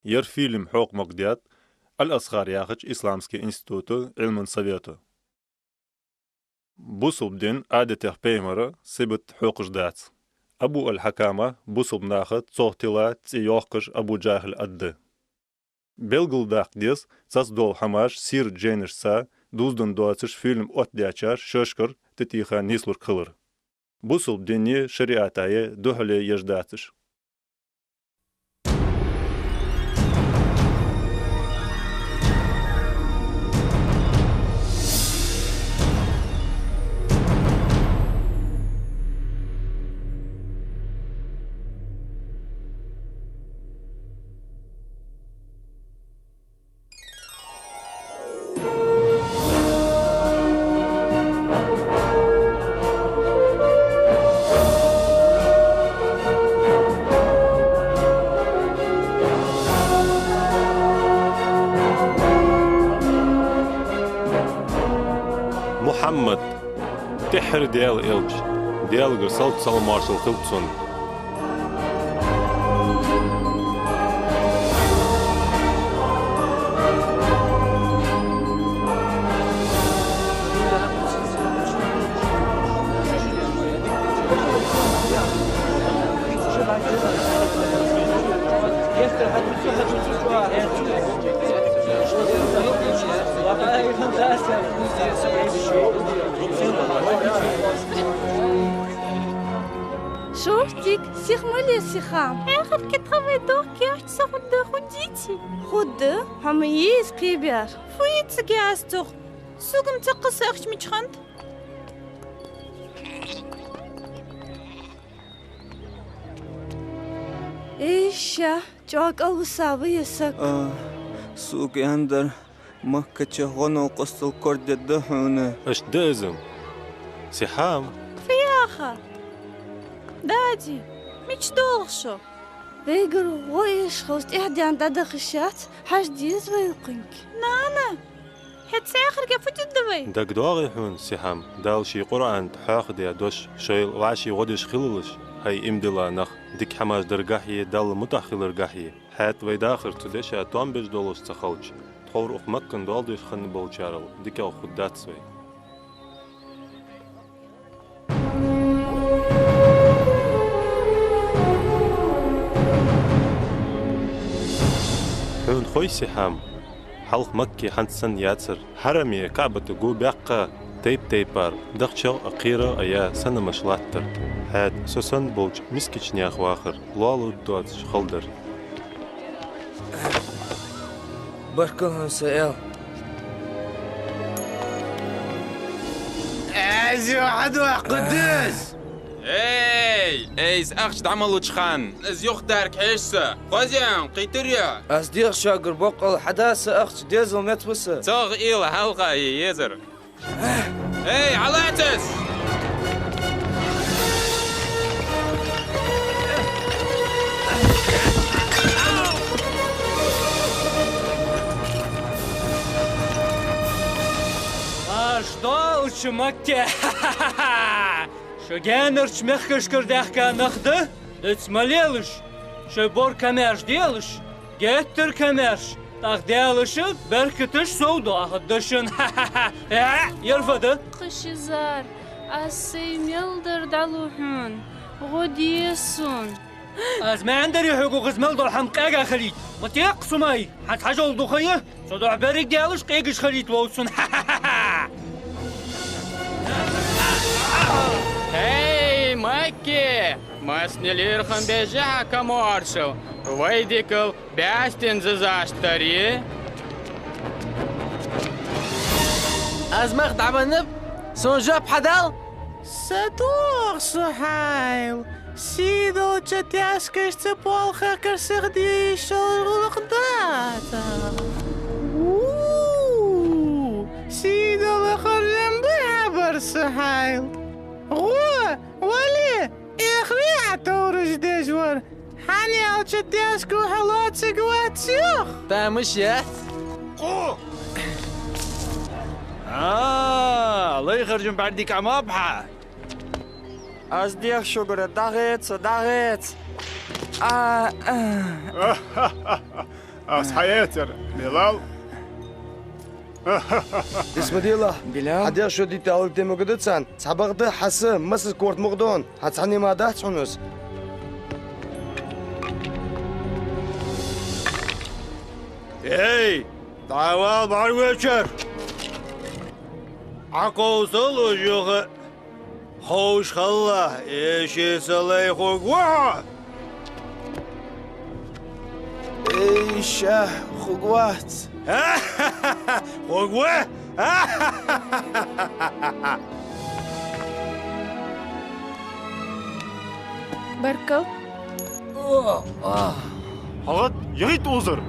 ير فيلم حقوق مقديات الأصغر ياخج إسلامسكي إنستيتوتو علم سويتو بوصب دين عادة بيمرة سبت حقوق جدات أبو الحكامة بوصب ناخد صوتلا تيوخكش أبو جاهل أد بلغل داق ديس تاس دول حماش سير جينش سا دوزدن دواتش فيلم أتدياتشار ششكر تتيخا نيسلور كلر بوصب ديني شريعتاية دوهلي يجداتش محمد تحر ديال إلج ديال غرسلت سال مارشال خلطسون Шортик, сихмали сихам. Ехать кетравай дор кяшт са худde худити. Худde, хам есть кибяр. Фуиц гястур. Сугам тaqasarch мичхант. إيشا جاك أوصابي يسك. سوق يندر مكة شغنو قصة الكرد الدهونة. اش دازم سحام فياخا دادي مش دورشو بيقروا ويش خوست إحدى عن دادا خشات حاج ديز ويقنك نانا حد ساخر كفوت الدوي داك دواغي حون سحام دال شي قرآن تحاخد يا دوش شايل وعشي غدش خللش هاي امدلا نخ ديك حماش درقاحية دال متأخل رقاحية حات ويداخر تدش اتوان بيش دولوش تخوش تخور اخمكن دول ديش خن بولشارل ديك او خدات سوي حون خوي سحام حلق مكي حنسن ياتسر حرمي كعبة جو بيقى تيبار دخشو أقيرة أيا سنة مشلاتر هاد سوسن بولج مسكيش نياخ واخر لالو دوات شخلدر بركهم سئل أزيو عدوى قدوس اي اخش تعملوا تشخان زيوخ دارك حيشسا خوزيان قيتريا أصديق شاقر بقل حداثة أخش ديزل متوسة صاغ إيلا حلقة يزر اي علاتس دالش مكة شو جانرش مخكش كرداخكا نخده اتسماليلش شو بور كماش ديلش جاتر كماش تاخ ديلش بركتش سودو اخدشن يرفض خشزار أسيم يلدر دلوحون غديسون از ما عندري حقوق زمال دول حمقاقا خليت متيق سماي حد حاجة ولدو خيه صدو عبارك ديالش قيقش خليت ووسن هاي مكي ما سنلير خم بيجها كمارشل ويديكل بيستن زاشتري از مخد عبنب سونجاب حدال سدوغ سحايل سيدو جتياسكش تبول خاكر سغدي شغل قداتا سيدو لخرم بابر سحايل غوا ولي إخريع تورج دجور حاني أو جتياسكو حلوات سقوات سيوخ تامشيات الله يخرجون بعدك عمابحة أصديق شغل داغت حياتر بلال اسم ديلا بلال حدا شو دي تاول تي مقدتسان سبقت حسم مس كورت مقدون حتعني ما دات شنوس Ey, daval barveçer. Akılsız ucuğu. Hoş Allah, eşi salay hugwa. اي شاه خقوات Hugwa? بركو هغد يغيت أوزر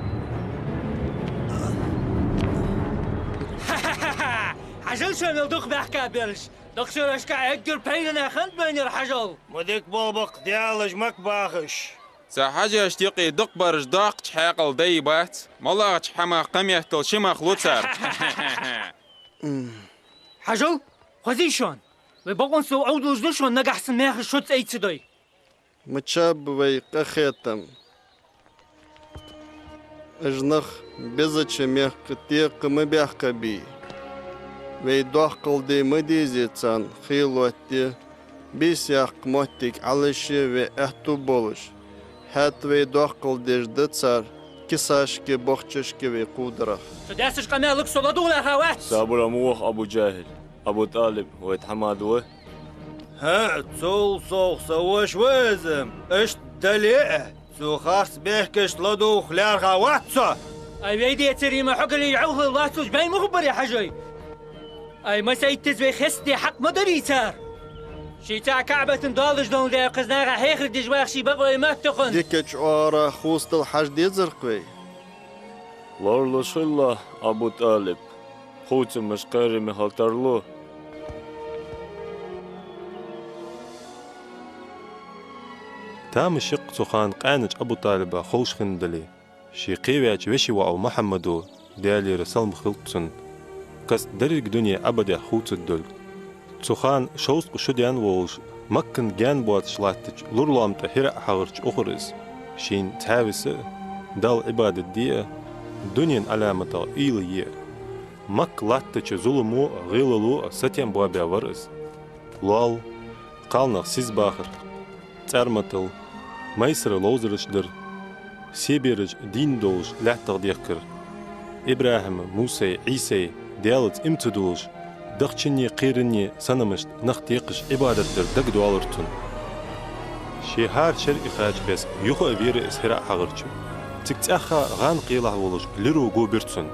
حجل شو ملدوخ بحكا بيرش دكتور اشكا اقدر بيننا خند بين الحجل Mudik bobak diyalaj makbağış. ساحاجة اشتيقي دق برج داق حاقل ديبات ملا حما قمية شمخ لوتسر حجل خذي شون وبقون سو عودوش دشون نجح سماخ شوت اي تدوي متشاب ويقخيتم اجنخ بزتش ميخ تيق مبيحك بي ويدوحقل دي مديزيتان خيلوتي بيسياق موتيك علشي ويحتو بولش هات ويدوحقل ديش دتسار كساشكي بوخششكي ويقودرخ تداسش قمالك صلدو لها سابر موخ أبو جاهل أبو طالب ويتحمادوه Ha, sol soğuk savaş vazım. İşte deli. Sukhas behkeş ladu khlarha watsa. اي بيدي يتري ما حق اللي يعوه الله تجبين مخبر يا حجي اي ما سيتزوي خستي حق مدري تار شي تاع كعبة ضالج دون ذا قزناغا هيخر دجواغ شي بقوي ما تخن ديكتش أورا خوست الحج دي زرقوي لارلوش الله أبو طالب خوت مشقاري مهالترلو تام الشق سخان قانج أبو طالب خوش خندلي شي قيوياج وشي وعو محمدو ديالي رسال مخلطسن كس دريق دنيا أبدا خوت الدل سخان شوست قشديان وولش مكن جان بوات شلاتج لورلام تهرع حغرج أخرز شين تاويس دال عبادة دي دنيا علامة إيلية مك لاتج ظلمو غيللو ستيان بوابيا ورز لال قالنا سيز باخر تارمتل ميسر لوزرش در سيبيرج دين دولش لحتق ديكر إبراهيم موسى عيسى ديالت امتدولش دقشني قيرني سنمشت نختيقش عبادة در دق دوالرتون شي هار شر إخاج بس يخو أبير إسهراء حغرچو تكتأخا غان قيلة ولش لرو جو بيرتسون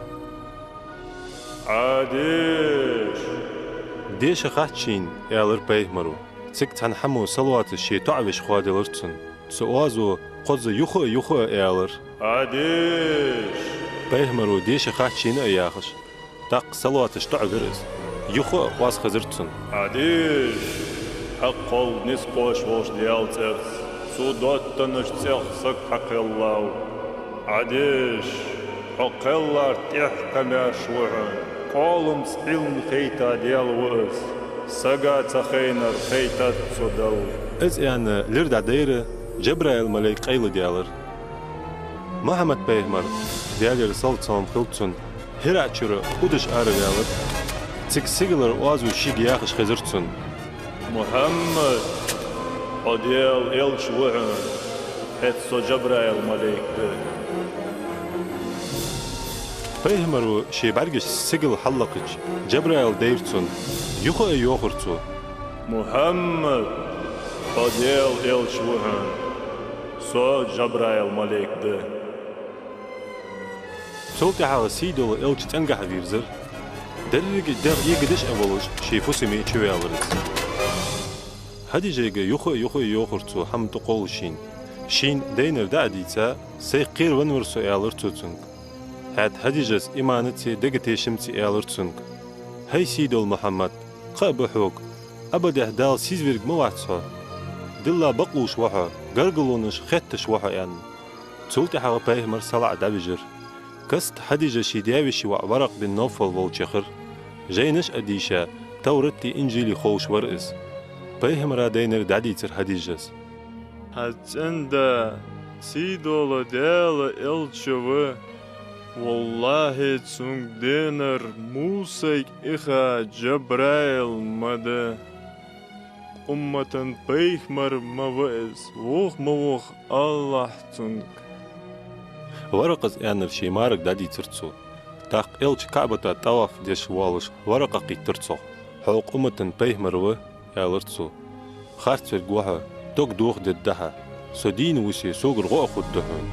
عاديش ديش خاتشين يالر بيهمرو تك تنحمو صلوات الشي تعوش خوادي لرتسون سوازو قز يخو يالر عاديش بيهمرو ديش خاتشين اياخش تاق صلوات تعبرز يخو واس خزرتسون عاديش حقل نسقوش وش ديال ترس سودات تنش تسق حق الله عاديش حق الله تحكم شوعن قولم سحيلم خيتا ديال وقس سقا تخينر خيتا تصدو از يعني لرد دايره جبرائيل ملاك قيل ديالر محمد بيهمر ديالر صلتهم خلطسون هراتشر قدش آر ديالر تك سيجلر وازو شيق ياخش خزرتسون محمد وديال إلش وعن هتسو جبرائيل ملاك بيهمرو شي برگش سيجل حلقج جبرائيل ديرتسون يخو يوخرتسو محمد وديال إلش وعن سو جبرائيل ملاك ده سولتي حالا سيدو إلش تنجح فيرزر درج در يقدش أولش شي فسمي تشويالرز هدي جيجا يخو يوخرتسو حم تقول شين دينر دعديتا سيقير ونورسو إيالرتوتسنك هدي جس إيمانتي دقتيشمتي إيالرتسنك هاي سيدو محمد قابحوك أبدا دال سيزفيرق مواتسو دلا بقلوش وحا قرقلونش خطش وحا يعني سولتي حالا بيهمر صلع دابجر كست حديجة شي دياوشي وعبرق بالنوفل والشخر جاينش أديشا تورتي إنجيلي خوش ورئز بيهمرا دينر دعديتر حديجز هاتندا سيدولو ديال إلشوه والله تسونك دينر موسى إخا جبرائيل مدى أمة بيخمر موئز ووخ موخ الله تسونك ورقز أنر شي مارك دادي ترتسو تاق إلش كعبة طواف ديش والش ورقة قي ترتسو حوق أمة بيخمر يالرتسو خارت فرقوها توك دوخ ددها سودين وشي سوق الغوء خدهن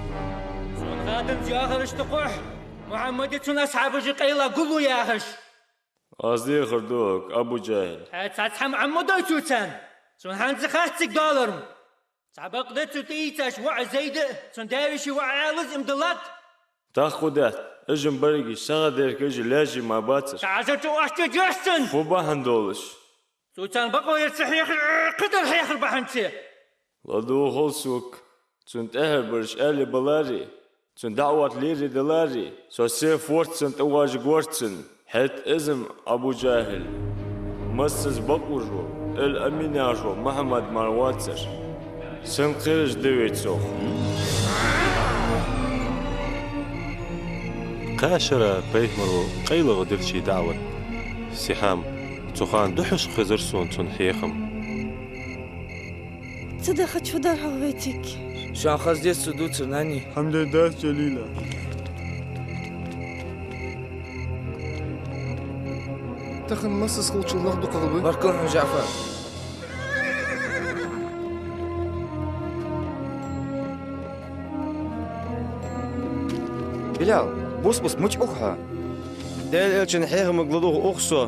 غادم زياغر اشتقوح محمد تون أصحاب قيلا قلوا يا هش قصدي خردوك أبو جهل هتسحم عمودو توتان سون هانز خاستك دولار سابق دتو تيتاش وع زيد سون داويشي وع عالز امدلات تاخدات اجم برقي شغديرك اجي لاجي ما باتر تعزرتو اشتو جاستن فوبا هندولش توتان بقوا يرسحيخ قدر حيخ البحنتي لدو خلصوك تون تأهل برش آلي بلاري تون دعوات ليري دلاري سو سيف ورتسن تواج قورتسن حيت ازم أبو جاهل مسز بقوجو الأمين عجو محمد مرواتر سن قرش دويت سوخ قاشرة بيهمرو قيلة غدرشي دعوة سحام تخان دحش خزرسون تون حيخم صدقت شو دار حويتك شان خز ديت سدود سناني حمد لله جليلة تخن مسس خلچ الله قلبي بركون جعفر بلال بص مش أخها ديل إلشن حيخ مقلدوه أخصو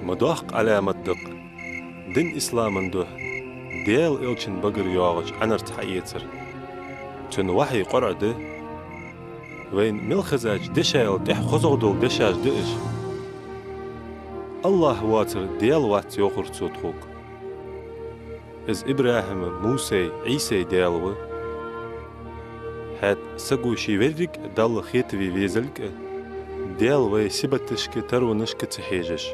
مدوحق على مدق دين إسلام ده ديال إلشن بقر يواغج عنرت حييتر تن وحي قرعده وين ملخزاج دشايل تح خزغدول دشاج دئش الله واتر ديال وات يوخر تسوتخوك إز إبراهيم موسى عيسى ديالوه هاد سقوشي ورق دال خيتوي ويزلك ديالوه سبتشك ترونشك تحيجش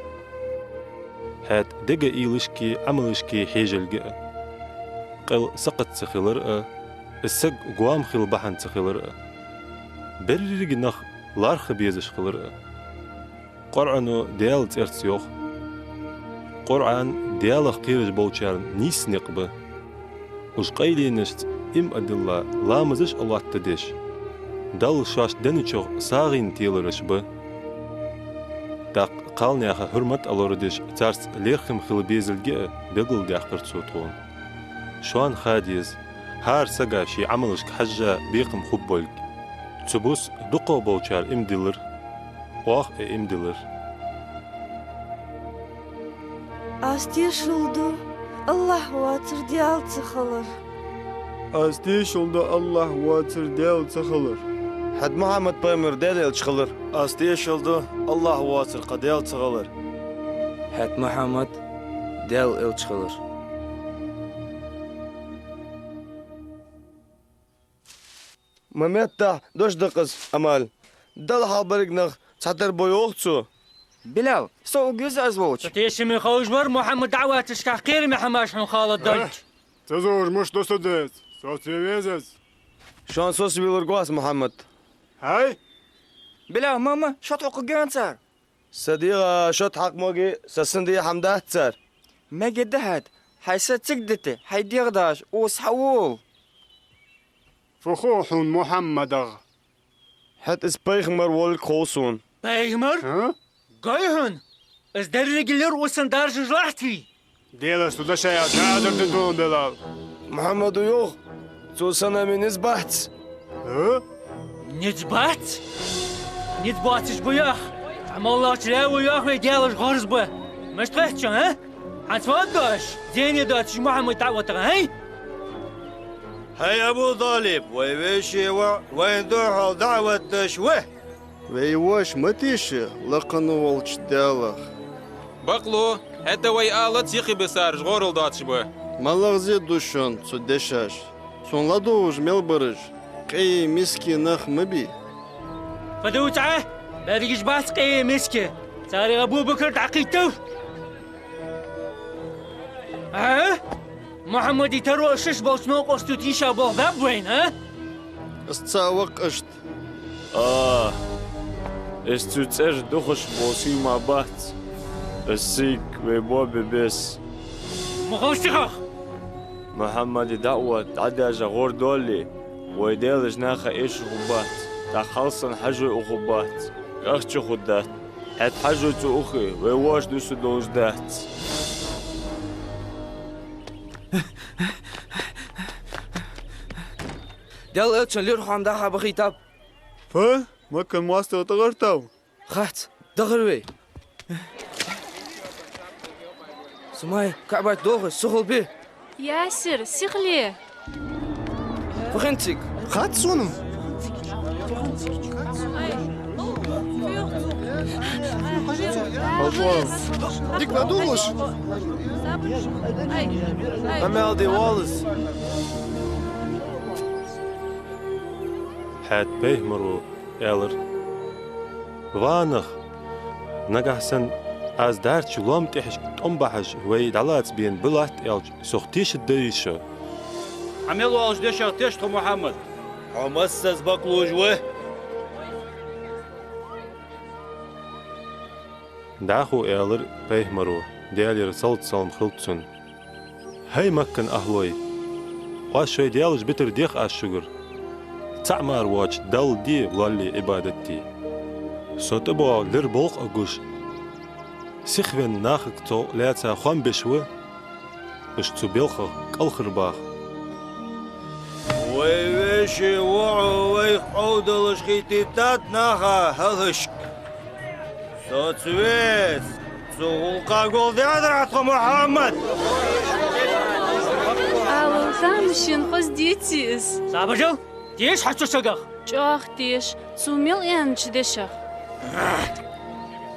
هاد دقا إيلشكي عملشكي حيجلق قل سقط تخيلرقه السق قوام خيل بحن تخيلرقه بررق نخ لارخ بيزش خيلرقه قرعنو ديال تيرتسيوخ قرعان ديالخ قيرج بولشار نيس نقبه وش قيلي نشت إم أدلا لامزش الله تدش دل شاش دنچوخ ساغين تيلرش به تاق قالنياخ حرمت ألوردش تارس ليرخم خيل بيزلقه بيقل دياخر تسوتون شوان خاديز هار سقا شي عملشك حجة بيقم خبولك تبوس دقو بولشار إم ديلر واخ إم ديلر أستي شلدو الله واتر ديال تخلر أستي شلدو الله واتر ديال تخلر حد محمد بامر ديال تخلر أستي شلدو الله واتر قديال تخلر حد محمد ديال تخلر ممتا دوش دقس أمال دل حالبرق نخ تحتر بيوختسو بلال سو جوز أزوج تيش من خوجبر محمد دعواتش كحقير محماش من خالد دلج تزوج مش دوستدت صوتي ويزز شان سوس بيلرقواس محمد هاي بلال ماما شط حقوق جانسر صديقة شط حق موجي سسندي حمدات سر ما قدهت حيسة تقدته حيديغداش وصحوول فخوحون محمد حت اسبيغمر والكوسون بيغمر؟ ها؟ قايهن از درق اللي روسن دارج جلحتي ديلا سوداشا يا قادر تدون بلال محمد ويوخ تو سنة من نسبات ها؟ نسبات؟ نسباتش بياخ عم الله تلاوي ياخ ويديالش غرز به مش تحتشن ها؟ هتفضش زين يا داتش محمد دعوتها هاي؟ هاي أبو طالب ويشي وين دوحل دعوة شوه ويواش متيش لقنو والش ديالخ بقلو حتى وي آلت يخي بسار جغورل داتش به مالغزي دوشون سودشاش سون لادوج ملبرج قي مسكي نخ مبي فدوتعه لا ريش باس قي مسكي ساري أبو بكر تعقيتو ها؟ محمدي تروى شش بوسنوق أستوتيشا بوغداب وين ها؟ استساوق اشت استوتر دخش بوسي ما بات السيك ويبوب بس مغوشتخ محمد دعوة عداجة غور دولي ويديل جناخة ايش غبات تا خلصن حجو اخبات اختش خدات هات حجو تو اخي ويواش دوسو دوزدات ديال التشن لي روحو عم داخا بخيتاب فا ما كان مواستر تغرتاو خات دغروي سماي كعبة دوغ سخل بيه ياسر سيغلي فخنتك خات سونم ديك ما دوغش أمالدي والس حات بيه مرو يالر وانخ نجحسن از دارت شلوم تحش تنبحش ويد علات بين بلات يالج سختيش الدريشة عملوا على جديشة تشتو محمد عمسس بقلو جوه داخو يالر بيه مرو ديالي رسالت سلام خلطسن هاي مكن أهلوي واشوي ديالج بتر ديخ الشجر تعمر واج دل دي ولي عبادتي صوتبو لر بوق أجوش سخفن ناخك تو لاتsa خون بشوه اشتو بيلخ الخرباخ ويشي وعو ويقود الشخيتات ناخا هلشك صوت سويس سوقا قول ديادر محمد أو ثامشين قص ديتيس صابجو ديش حتى شقخ جوخ ديش سوميل ينش ديشخ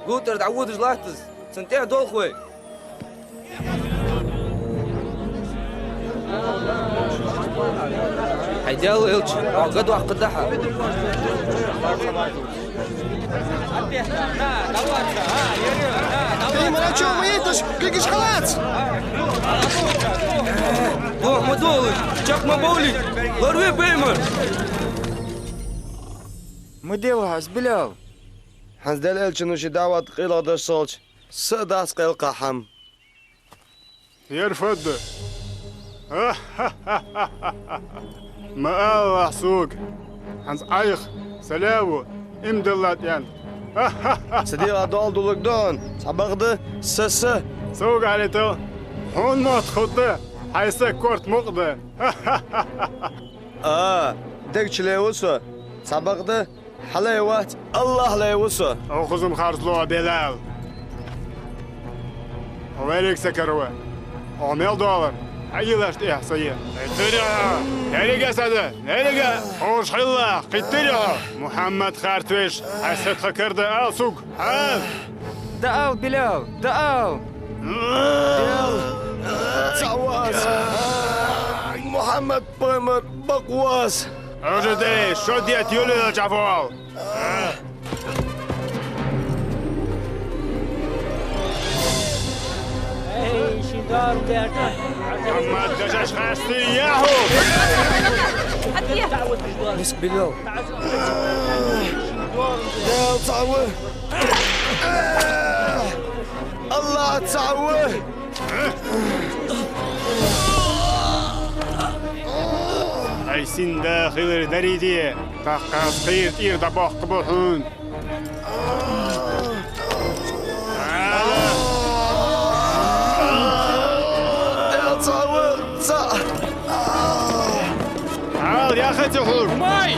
قوتر دعود جلاتز سنتين دول خوي هيديالو إلتش عقد وعقدها ما شو ما يتش كيكش خلاص روح ما دولي شاك ما بولي غروي بيمر مديوها زبلاو حنز دل إلتش نوشي دعوة قيلة داش صوتش سداس قيل قحم يرفض ما الله سوق حنز ايخ سلاو امدلات يعني صديقة دول دولك دون سبقده سسه سوق علي تو هون ما تخطه حيسك كورت مقده ديك ليوسو سبقده حليوات الله ليوسو أخذهم خارطلو بلال ويليك سكروا $1 دولار عيلاش إحصائية قتلها نلقى سادة نلقى خوش حلا قتلها محمد خارتويش حسيت خكرده سوق حال دقاو بلال دقاو تعواز محمد بيمر بقواس أجدي شو ديت يولي الجفوال محمد دجاج خاستي ياهو مسك بلال بلال تعوه الله تعوه عيسين داخل دريدي تقاس قير إير دباق قبوحون تعال يا أخي تحور ماي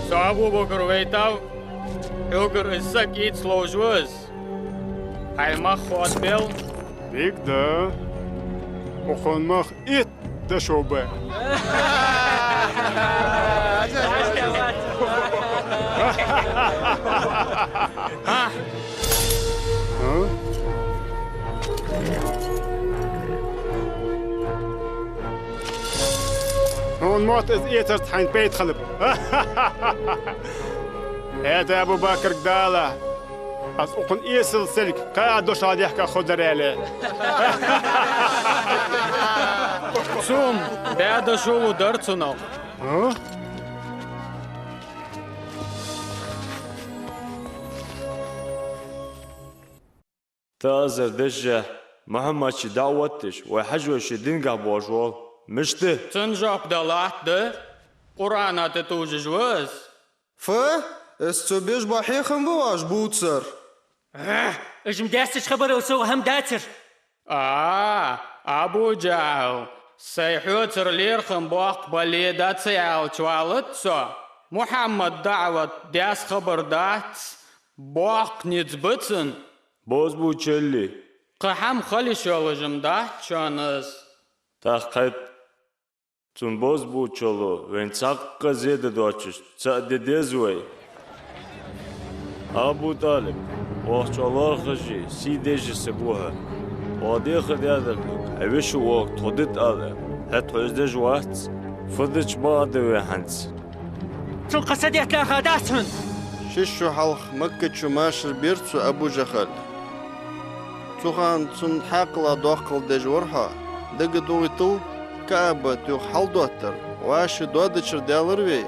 صابو بكر ويتاو يوكر السك يت سلوجوز هاي مخ وات بيل بيك ده وخون مخ إيت ده شوبة ها هون موت إز إيترت حين بيت خلب هذا أبو بكر قدالة أز أقن إيسل سلك قاعد دوش عاد يحكى خضر عليه سوم بعد شو درتنا ها تازر دجة محمد دعوتش وحجوش دينجا بوجوال مشته تنجاب دلات ده قرآن تتوججوز استبيش بحيخم بواش بوتسر ايش مداستش خبر وسو هم داتر أبو جاو سيحوتر ليرخم بوقت بليدات سياو توالت سو محمد دعوت داس خبر دات بوقت نتبتن بوز بوچلي قحم خلي شولجم دات شانز تاقت تون بوز بوچلو وين تاق زيد دوچش تاق ديزوي أبو طالب وقت الله خجي سيديش سبوها وادي خدادر عوش وقت خدت هذا هات حزدج وقت فضج بعض وحنس تون قصديت لا غاداتن ششو حلخ مكة شماشر بيرتسو أبو جخل تخان تون حقلا دوقل دجورها دق دوغتل كعبة تو حل دوتر واش دودشر دالروي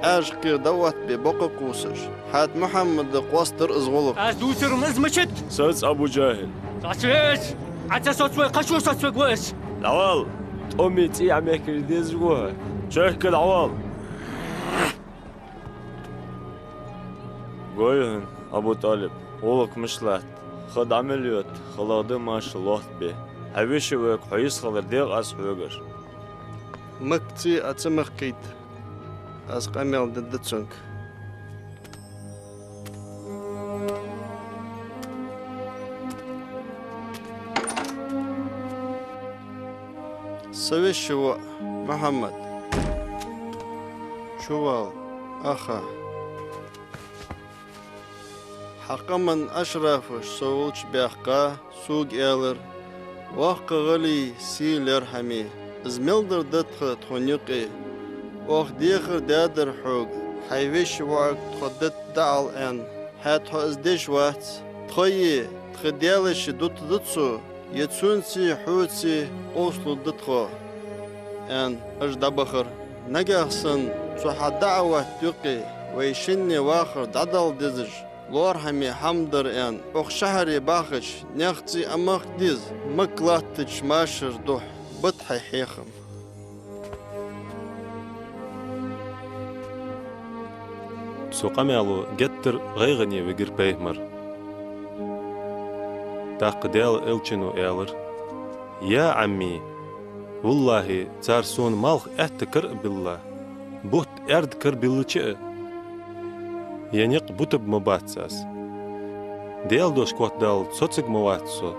عاشق دوت ببقى قوسش حات محمد قوستر ازغلق از دوتر مزمشت سوس أبو جاهل صوتش عتا صوتوي قشو صوتوي قوش العوال أمي تي عميك ديزوها شرك العوال قويهن أبو طالب ولك مشلات خد عمليات خلاده ماش الله به هويش ويك حيس خلر ديغ أس حوغر مكتي أتمخ كيت أس قميل ددتسنك سويش شو محمد شوال أخا حقا من أشرافش سولش بيحقا سوق إيلر وحق غلي سيلر حمي زميلدر دتخ تخنيقي وح ديخر دادر حوق حيوش وعك تخدت دعال ان هات ازديش وقت تخيي تخديالش دوت دتسو يتسونسي حوتسي قوسلو دتخو ان اجدبخر نجاحسن صح دعوة تقي ويشني واخر دادال دزج لور همي حمدر ان اخ شهري باخش نختي امخ ديز مكلاتش ماشر دوح بطحي حيخم سوق مالو جتر غيغني وغير بيمر تاقدال الچنو إيلر يا عمي والله تارسون مالخ احتكر بالله بوت ارد كر بالله ينيق بوتب مباتساس ديال دوش كوات دال صوتك مواتسو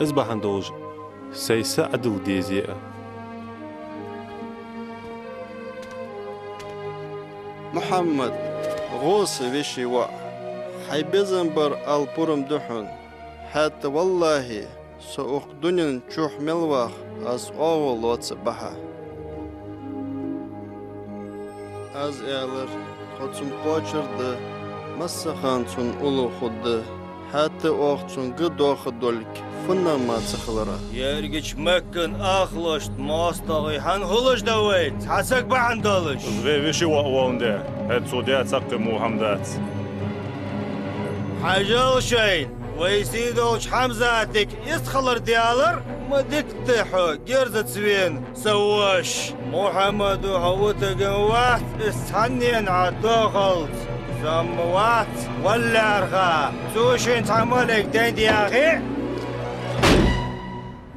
ازبحان دوج سيسا عدل ديزيئة محمد غوص ويشي وا حيبزنبر البورم دحون حتى والله سوق دنيا تشوح ملواخ از اول لوتس بحا از ايلر خدسون قوچر ده مسخان سون اولو خود حتى اوختون قدوخ دولك فنا ما تخلرا يرجش مكن اخلشت ماستغي حنخلش دويت حسك بعندلش ويشي واون ده هاد سوديات سقي محمدات حاجل شين ويسيدوش حمزاتك يسخلر ديالر ما دكتحو جرزت سوين سواش محمد وحوتك واحد استحنين عالدوخلت سموات ولا عرخا توشين تعملك دين دي اخي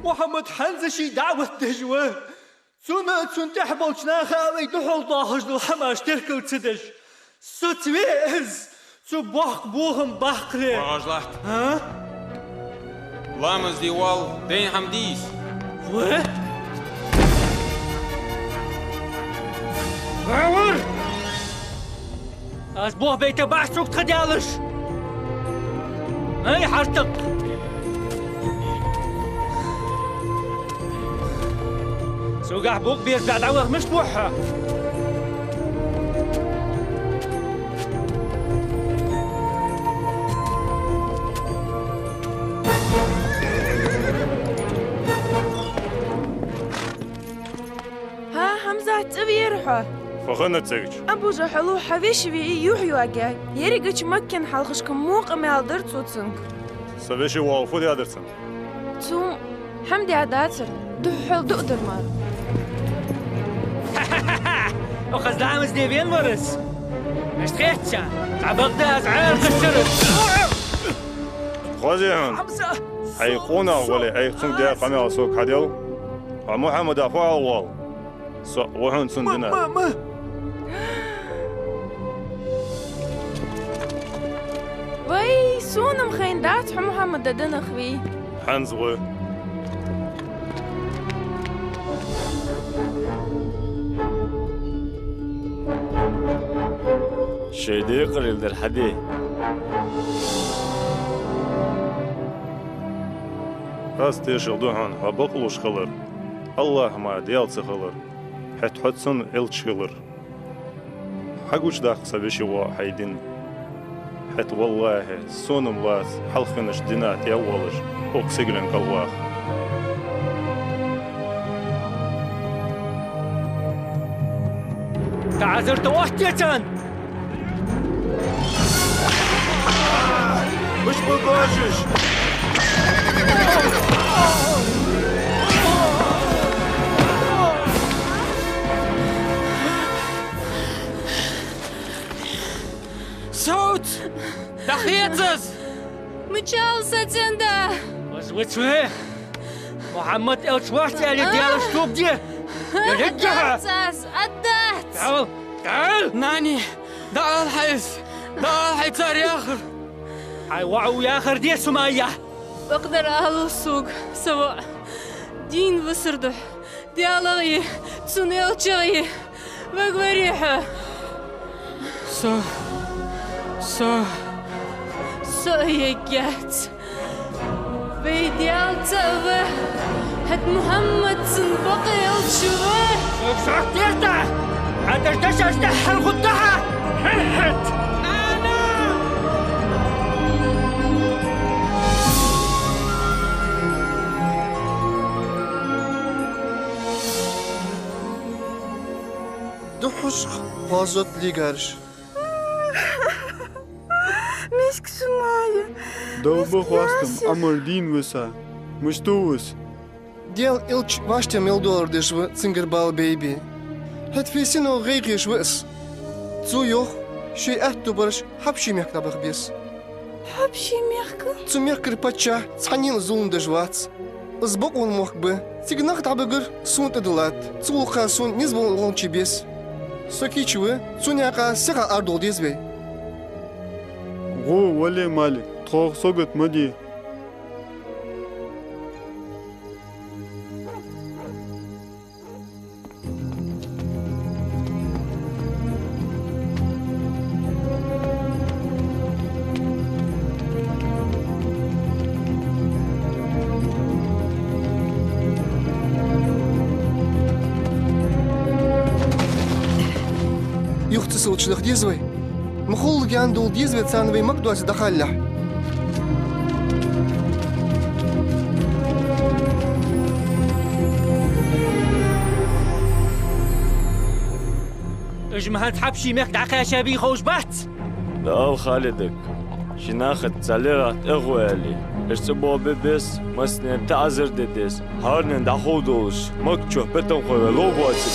محمد حنزشي دعوة دجوة سمعت سنتحبل شناخا ويدحل ضاهج الحماش تركل تدج ستويز سبوخ بوهم بحقري واجلحت ها؟ لامز دي وال دين حمديس ويه؟ غاور أسبوع بيت بحثك تخديالش أي حرتك سوقع بوك بيز بعد عوض مش بوحة حمزة تبيرحه فخنا تسجج أبو جحلو حبيش بي يوحي واجاي يرجع مكن حلقشكم موق ما هدرت صوتك سبيشي وافود يا درسن توم حمدي عداتر دحل دقدر مار أخذ دعمز ديبين مرس اشتغيتشا عبقدها أزعار خشرت خوزيهن حيقونا ولا حيقسم ديا قمي أسوك حديو ومحمد أفعال الله وحن سندنا وي سونم خين دات محمد ددنا خوي حنزغو شيدي قريل در حدي هاستي شغدوهن هبقلوش خلر الله ما ديال سخلر حتسن الشغلر حقوش داخ سبيشي واحدين حت والله سونم لاس حلخنش دينات يولج أقسقلن كالواخ تعذرت وحدة مش بقاشش صوت تحياتز متشال ستندا وزوتوه محمد الشوحتي على ديال الشوب دي يرجعها أدات تعال ناني دار الحيس صار يا آخر حيوعوا يا آخر دي سماية بقدر أهل السوق سواء دين بسردح ديالغي تسونيل تشغي بقبريحة يجات بيديال تأبه هد محمد سنبقي الشوه سعطيرته حتى اشتشش تحر غدها حرحت دحش غازت ليجارش مسك سماية دوبه خواستم أمر دين وسا مشتوس ديال إلش واشتم $1 دشوا تسنجر بال بيبي هاد فيسينو غيغيش وس تسو يوخ شي أهتو برش حبشي ميحكا بخبيس حبشي ميحكا تسو ميحكر باتشا تحنين زون دجوات أزبقون موخبه تيجناخ تعبقر سون تدلات تسو خاسون نزبون لونشي بيس سكيتشوه سونياقا سيقا أردو ديزبي غو ولي مالك تخوخ سوقت مدي يختصل تشلخ ديزوي مخول جاندول ديزوي تسانوي مقدوس دخلح اجمهات حبشي ميك دعقا شابي خوش بات لا خالدك شناخت ساليرات اغوالي اشتبو ببس مسنين تعذر ديدس هارنين دخودوش مكتشوه بتن خوي لوبواتي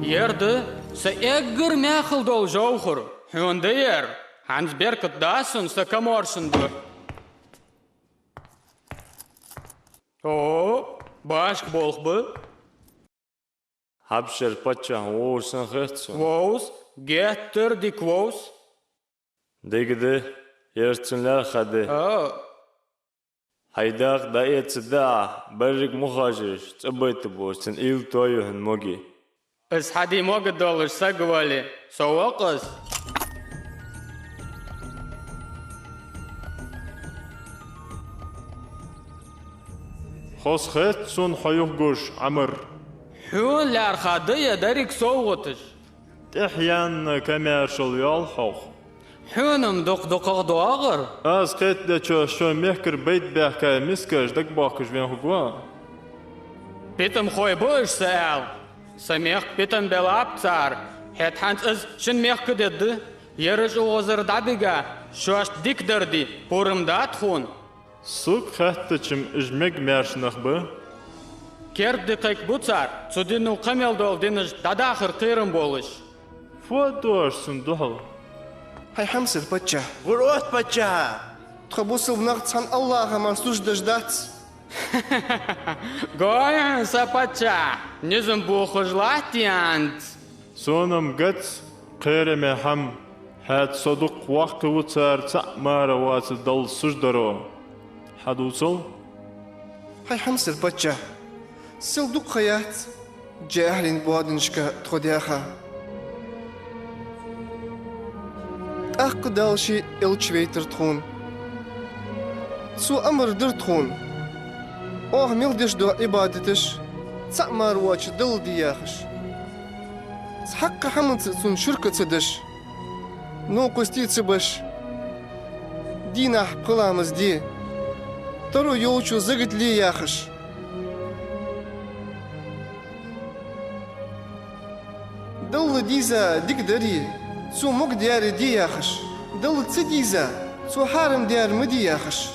يرد سأجر ماخل دول جوهر هون دير هانز بيركت داسن سكامورسن دو باشك بولخ بو Habscher patcha oorsen gitsen. Woos, getter dik woos. Digde, eerstenler gade. Oh. هيداق دايت صداع برق مخاجش تبيت بوستن إيل تويهن موجي إس حدي موجي دولش ساقوالي سواقس خاص خيت سون حيوه جوش عمر حون لارخادية داريك صوتش احيان كمارشال يالحوخ حونم دق دواغر از خيت دا شو ميحكر بيت بيحكا مسكش دك باكش بين هقوا بيتم خوي بوش سأل سميخ بيتم بلاب تار هات حانت از شن ميخ كدد يرج وزر دابيغا شوش ديك دردي بورم دات خون سوق خاتتشم اجمج مارش نخبه كير دقيق بوتسار تودينو قميل دول دينج داداخر قيرم بولش فوتوش سندوحل هاي حمسر بچه غروت بچه تخبوصل بنغت سان الله ما سوش دجدات Gojan sapača, nisam buhujlati ant. سونم قتس قير محم هات صدق وقت وتسار تأمار وات دل سجدرو حدوصل هاي حمسر بچه سل دوق خيات جاهلين بوادنشكا تخدياخا دالشي الشويتر تخون سو أمر در تخون ميلدش دو عبادتش تأمار واش دل دياخش حق حمد سن شركة تدش نو قستي تبش دينا قلامز دي ترو يوچو زغت لي ياخش دل ديزا ديك دري سو مك ديار دي ياخش دل تديزا سو حارم ديار مدي ياخش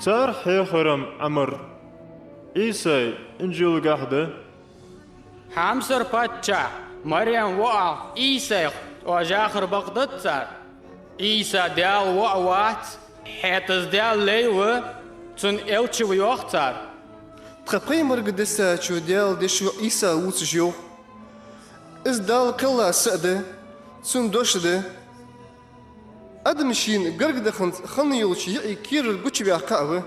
تار حيخرم عمر إيساي إنجيل قاعدة حمسر باتشا مريم وقع إيساي وجاخر بغداد صار إيسا ديال وقوات حيتز ديال ليوه تن إلتشي ويوخ صار تخبقي مرقدسة شو ديال ديشو إيسا ووتشيو إز دال كلا سأده تن دوشده أدمشين قرق دخنت خلني يولشي يعي كير القوش بيعقابه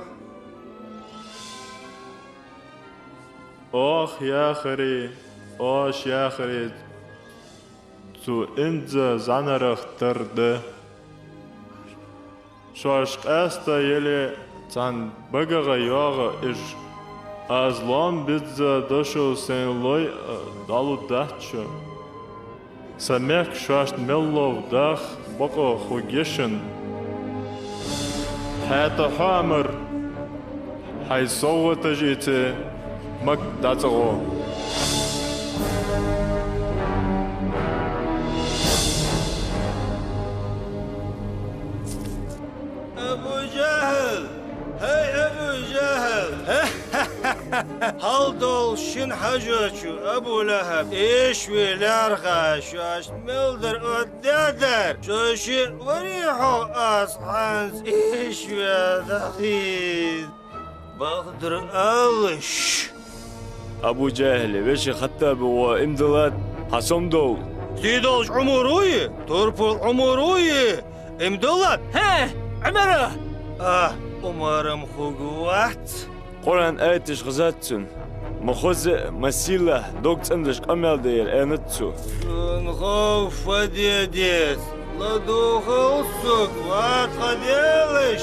آخ يا خري آش يا خري تو انت زنرخ ترده شاش قاستا يلي تان بقغا ياغا إج أزلام بيتزا دشو سين لوي دالو دهتشو سميك شاش ملو داخ بقى خوجيشن حتى حامر حي صوت جيتي مك داتغو أبو جهل هاي أبو جهل هل دول شن حاجاتشو أبو لهب إيش ويلارغا شاش ملدر ودادر شاشي وريحو أصحانز إيش ويدخيد بقدر ألش أبو جهل ويش خطاب وإمدلات حسام دول زيدوش عمروي تربل عمروي إمدلات ها عمره أمارم خوغوات قرآن آيتش غزاتسون مخوز مسيلة دوكت اندش قمال دير انتسو نخوف وديديس لدو خلصك وات خديلش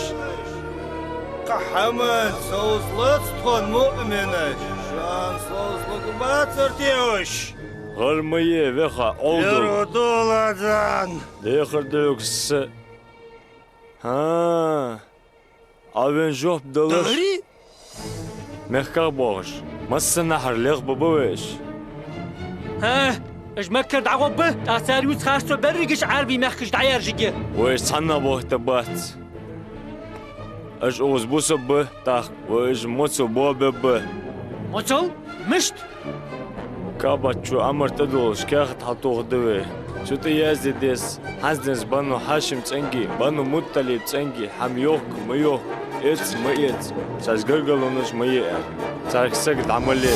قحمان صوصلت تكون مؤمنش شان صوصلك باترتيوش غرمية ويخا عودو يردو لدان ديخر دوكس ها أبن جوب دلش دهري مخكا باش مس نحر ليغ ببوش ها اش مكر دعوبه اثاريوس خاصو برقش عربي مخكش دعير جيجي ويش صنع بوه تبات اش اوز بوسو به تاخ ويش موتسو بوه به موتسو مشت كابات شو عمر تدولش كاخت حطوه دوه شو تيازي ديس حزنس بانو حاشم تنجي بانو متلي تنجي حم يوك ميوك إيتس ما إيتس ساس قرقلونش ما يقع سارك سكت عملي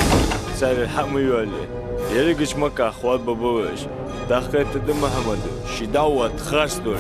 سار الحق ميولي يلقش مكا أخوات بابوش داخلت دم محمد شداوة خاص دور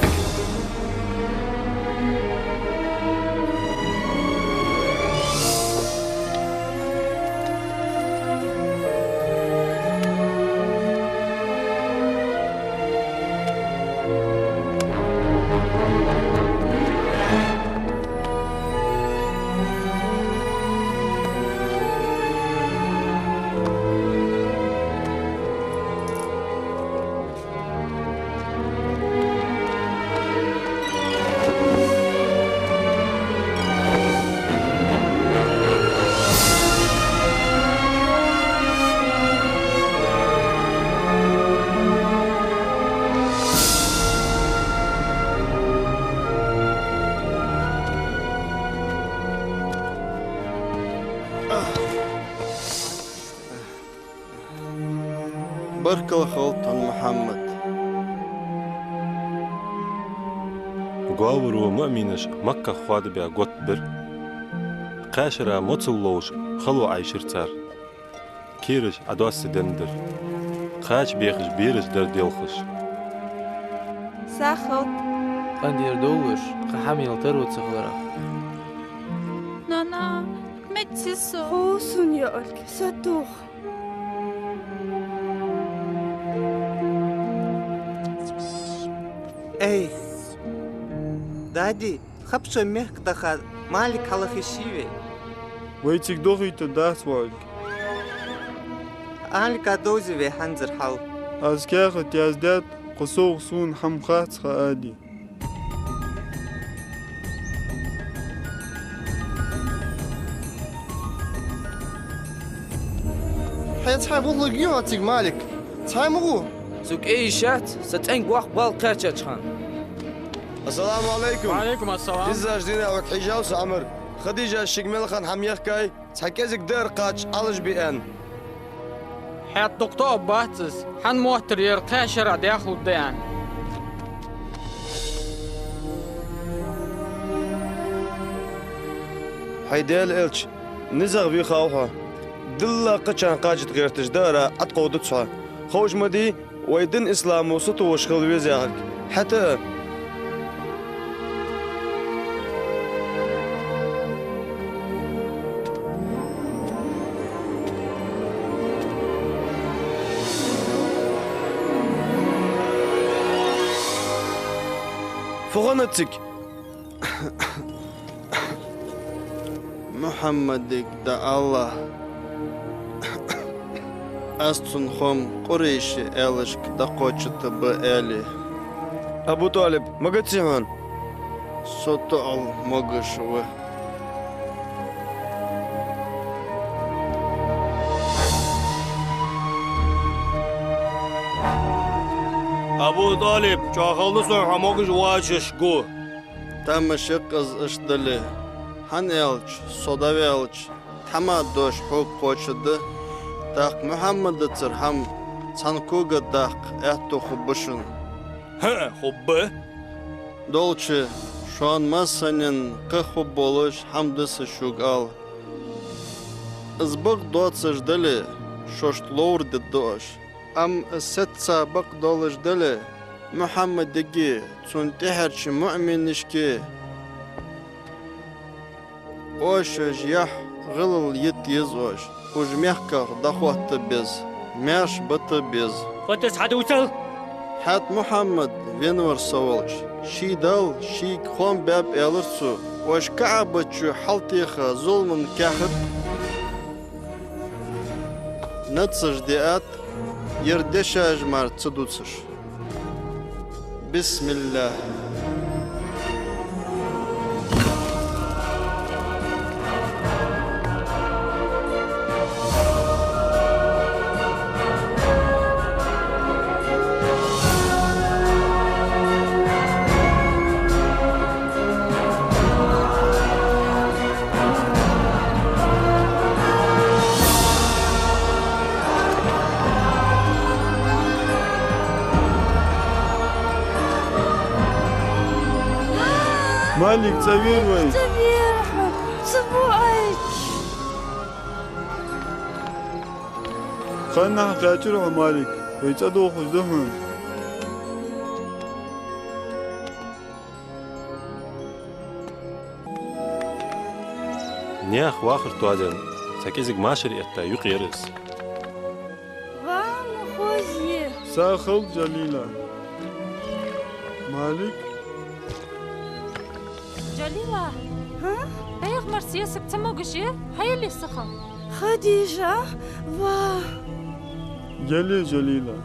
بركل خلطان محمد قاور ومؤمنش مكة خواد بيا قوت بر قاشرة متصلوش خلو عيشرتار كيرش عدواس دندر قاش بيخش بيرش در ديلخش ساخل قندير دوش قحامي تروت سخلرا نانا متسسو خوسن يقولك ستوخ Ey, Daddy, خبشو ميخك دخل مالك على خشيوي ويتك دوغي تداس والك أهلك دوزي في حنزر حال از كاخ تيازداد قصوغ سون حمخات خادي حيتحب والله قيوتك مالك تحمغو سوك اي شات ستنق واخ بالقاتش خان السلام عليكم وعليكم السلام إزاج دينا وقت حجاوس عمر خديجة الشقمل خان حميخ كاي تحكيزك دير قاتش علش بيان حيات دكتور باتس حن موتر يرقاشر داخل الديان حيدال إلش نزغ في خاوها دلا قچان قاجت غير تجدارة أتقودت سوا خوش مدي ويدن إسلام وسطو وشغل ويزاغك حتى فغنتك محمدك دا الله أستن خم قريش إلشك دا قوشت بألي أبو طالب مقتسي هون سطعل مقشوه أبو طالب شاخلنا صنع موقش واشش قو تم شقز اشتلي هن إلش صداوي إلش تما دوش حوق قوشد داق محمد ترحم تنكوغ داق احتو خبشن ها خبه دولچه شوان مسانين قخب بولش حمدس شوغال ازبق دوتسش دلي شوشت لور دوش ام ست سابق دولش دلي محمد دقي تنتحرش مؤمنشكي اوش جيح غلل يت يزوش وجميحكر دخوات بيز ماش بط بيز فتس حدوتل حات محمد وينور سوالش شي دال شي خون باب الرسو وش كعبتشو حلتيخا ظلم كاخد نتسج ديات يردشاج مار تصدوتسش بسم الله مالك تغيير وين تغيير سبوعك خلنا حقاتر مالك ويتدو خزدهم نياخ واخر توادن ساكيزك ماشري اتا يقيرس غام خوزي ساخل جليلة مالك جليلة ها؟ بيغ مرسيسك تموقشي هاي اللي سخن خديجة واه جلي جليلة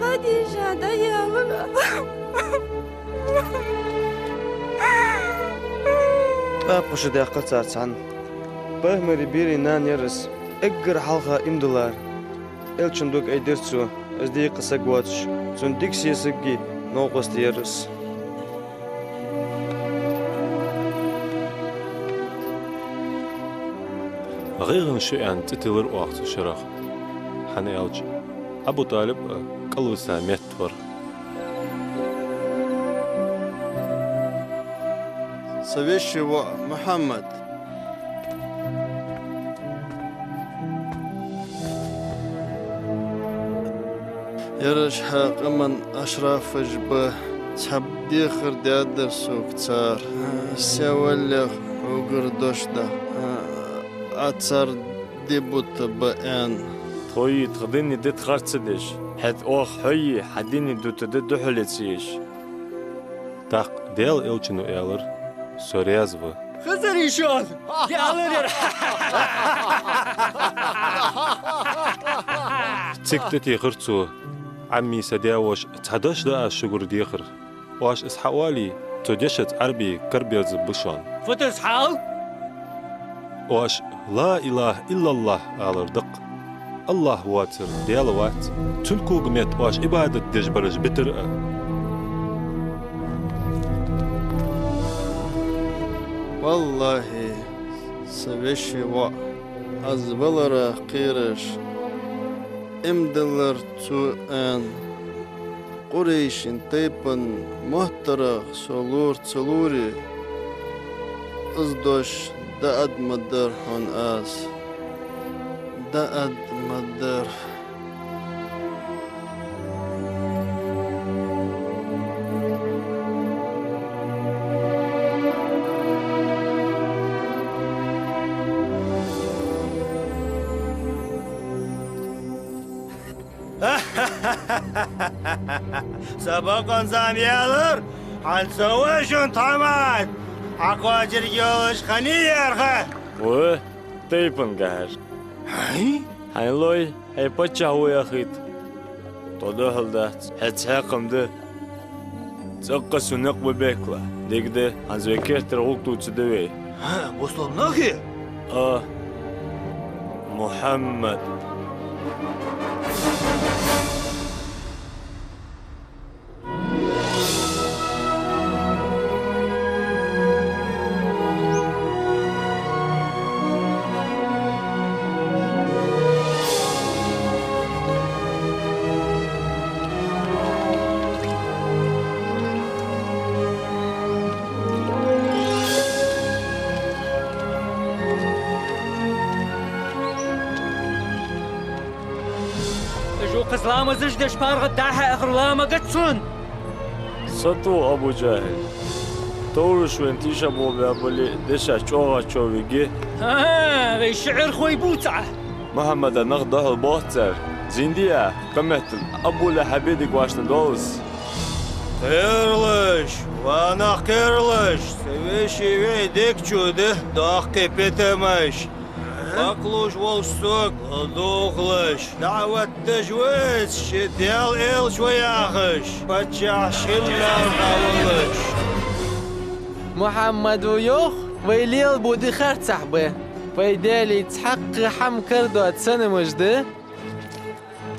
خديجة ديالنا أبقش دقيقة تارتان بهمري بيري نان يرس اقر حلقة $1 إلشن دوك أي درسو ازدي قصق واتش سنديك سيسقي نوقس ديرس غير شيء عن تتلر وقت الشراخ حني أوجي أبو طالب قلب ساميت ور سويش محمد يرش حق من أشراف جبه تحب ديخر ديادر سوق تار سيوليخ وقردوش ده أتصر ديبوت بأن خوي تخديني ديت خارتصدش حد أوخ حي حديني دوت دو حلتسيش تاق ديال إلچنو إيلر سوريازو خزري شون يا تكتتي خرتو عمي سداوش تحدش دا الشجر ديخر واش اسحوالي تدشت عربي كربيز بشون فتس حال واش لا إله إلا الله على دق الله واتر ديالوات تنكو قميت واش إبادة دجبرج بترقى والله سبيشي أزبلر قيرش امدلر تو ان قريش طيبن محترق سولور تلوري ازدوش دأد مدر هون آس دأد مدر سبقا زاميالر حنسويشون طعمات عقواجر يولش خنيرخه و طيبن قهر هاي حيلوي هي بتشا هو يا خيط تدهل ده هتساقم ده تسقس ونقب بيكلا ديك ده هنزوكير ترغوكتو تسدوي ها وصلنا خير محمد قزلامة زج دش بارغ داحة اغرلامة قدسون سطو أبو جاهل تورش وانتيش أبو بابولي دشا شوغا شوغي غي شعر خوي بوتعة محمد نغضه البوتر زينديا قمتل أبو لحبيدك واشتن دولس خيرلش وانا خيرلش سويشي ويدك شوده داخي بيتمش أكلوش والسوق دوغلش دعوة تجويز شديال إل شوياخش بتشع شلا غولش محمد ويوخ ويليل بودي خارت صاحبه ويدالي تحق حم كردو سنة مجده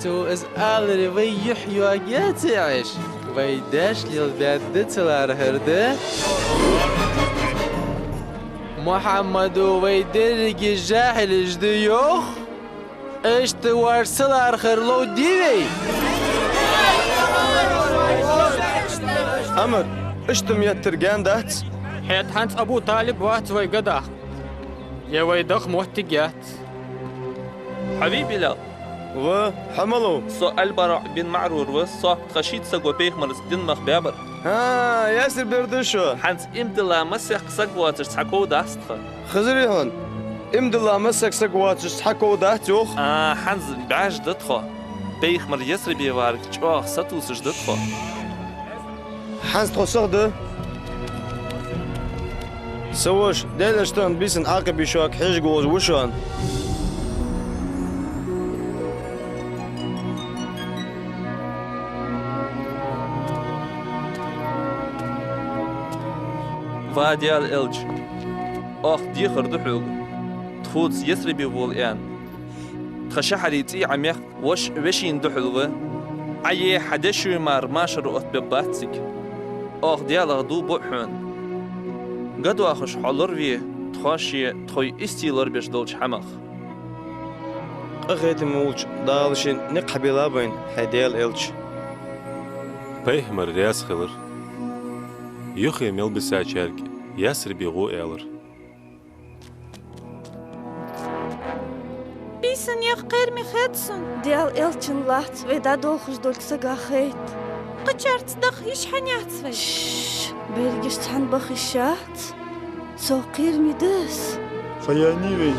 تو از آلري ويحيو أجياتي عيش ويداش للبعد تلار هرده محمد ويدرج الجاهل جديوخ اشت وارسل آخر لو ديوي أمر اشتم يترجان دات حيت حنت أبو طالب وات ويقدح يا ويدخ موتجات حبيبي لا وحملو سؤال برع بن معرور وصح خشيت سقو بيخ مرس دين مخبابر ها ياسر بردشو حنت امدلا مسح سقواتر سحكو داستخ خزري هون امدلا مسح سقواتر سحكو داستوخ حنز بعاج دتخو بيخ مر يسري بيوارك چواخ ستوسش دتخو حنز تخصخ ده سوش دلشتن بيسن عاقبي شوك حيش جوز وشان فاديال إلج أخ دي خرد حوق تخوت يسري بيقول يعني تخشحري تي عميق وشين دحلوه عيه حدشوي مار ماشر أتبباتك أخ ديال دو بوحون قد واخش حلر فيه تخاشي تخوي استيلر بيش دولش حمخ أخيت مولش دالشين نقح بلابين حديل إلش بيهمر رياس خلر يخي ميل بساچارك ياسر بيغو إلر بيسن يغقير مخيتسن ديال إلشن لات ويدا دولخش دولك سقا خيت قجرت دخ يشحن يعتفي بيرجش تحن بخشات سوقير ميدس خياني وين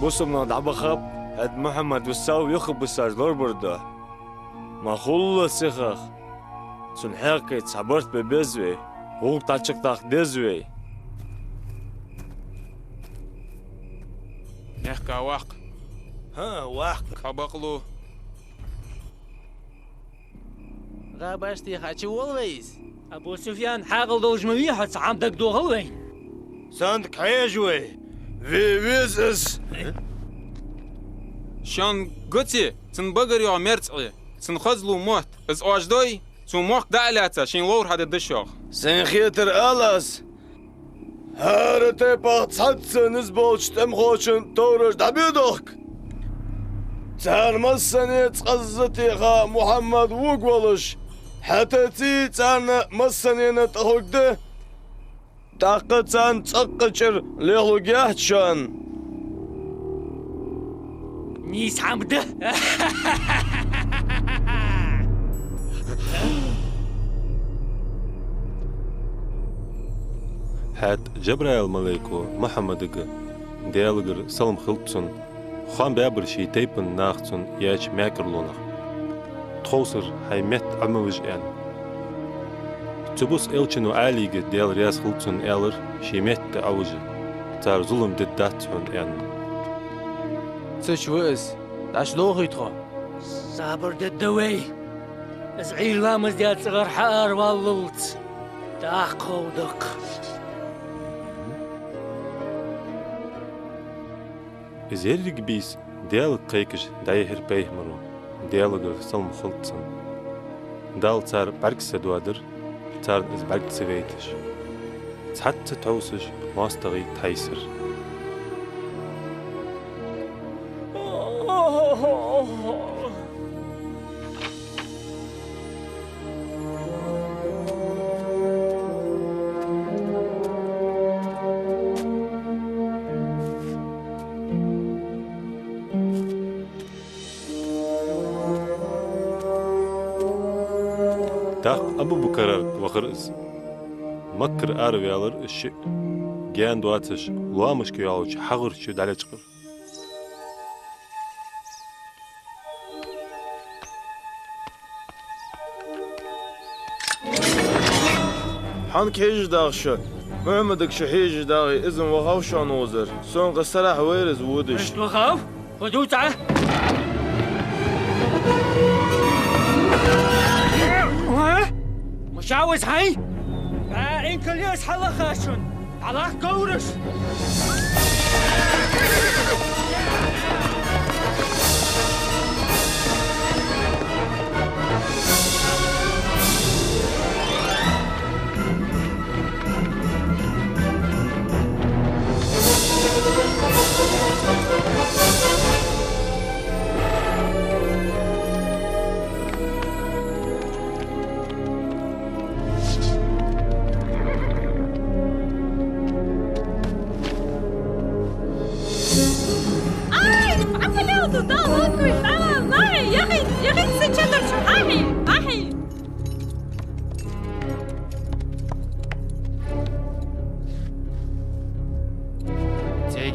بوسمنا دعبا خاب هاد محمد وساو يخب بساج لور بردا ما خلص سخخ سن حقي تصبرت ببزوي غوك تاچق تاق دزوي نحكا واق ها واق خبقلو غاباشتي خاتشي والويس أبو سفيان حاقل دولج مليحة عم دك دو غلوين ساندك حيجوي في ويزس شان قتي تنبقر يو مرتعي تنخزلو موت از أجدوي تو موق دعلاتا شين لور هذا الدشوخ سنخيتر ألاس هارتي باتصحدس نزبولش تمخوشن تورش دبيدوك تار مسني تقزتي خا محمد وقولش حتى تي تارنا مسني نتخوك ده تاقتان تقشر ليهلو جاهتشان نيس حمده هات جبرائيل ملائكو محمد ديالغر سلم خلطسن خان بابر شي تيبن ناختسن ياج ماكرلونخ تخوصر هايمت عموج ان تبوس إلشنو عاليق ديال رياس خلطسن إلر شي مت عوجي تار ظلم دداتسن ان تش ويس داش لوغي تخو صابر ددوي ازعيل لامز ديال صغر حار واللت داقودك إزيرك بيس ديال قيكش دايهر بيهمرو ديالغر سلم خلطسن دال تار بركس دوادر تار إز بركس ويتش تحت توسج ماستغي تايسر داق أبو بكر وخرز مكر آرويالر الشيء جان دواتش لامش كيالوش حغر شو دالجقر حنك هيج داغشة محمدك شحيج داغي إذن وغاوش عنوزر سون قصراح ويرز وودش وغاو ودوتعه مش عاوز هاي إن كل يوم حلا خاشن على كورش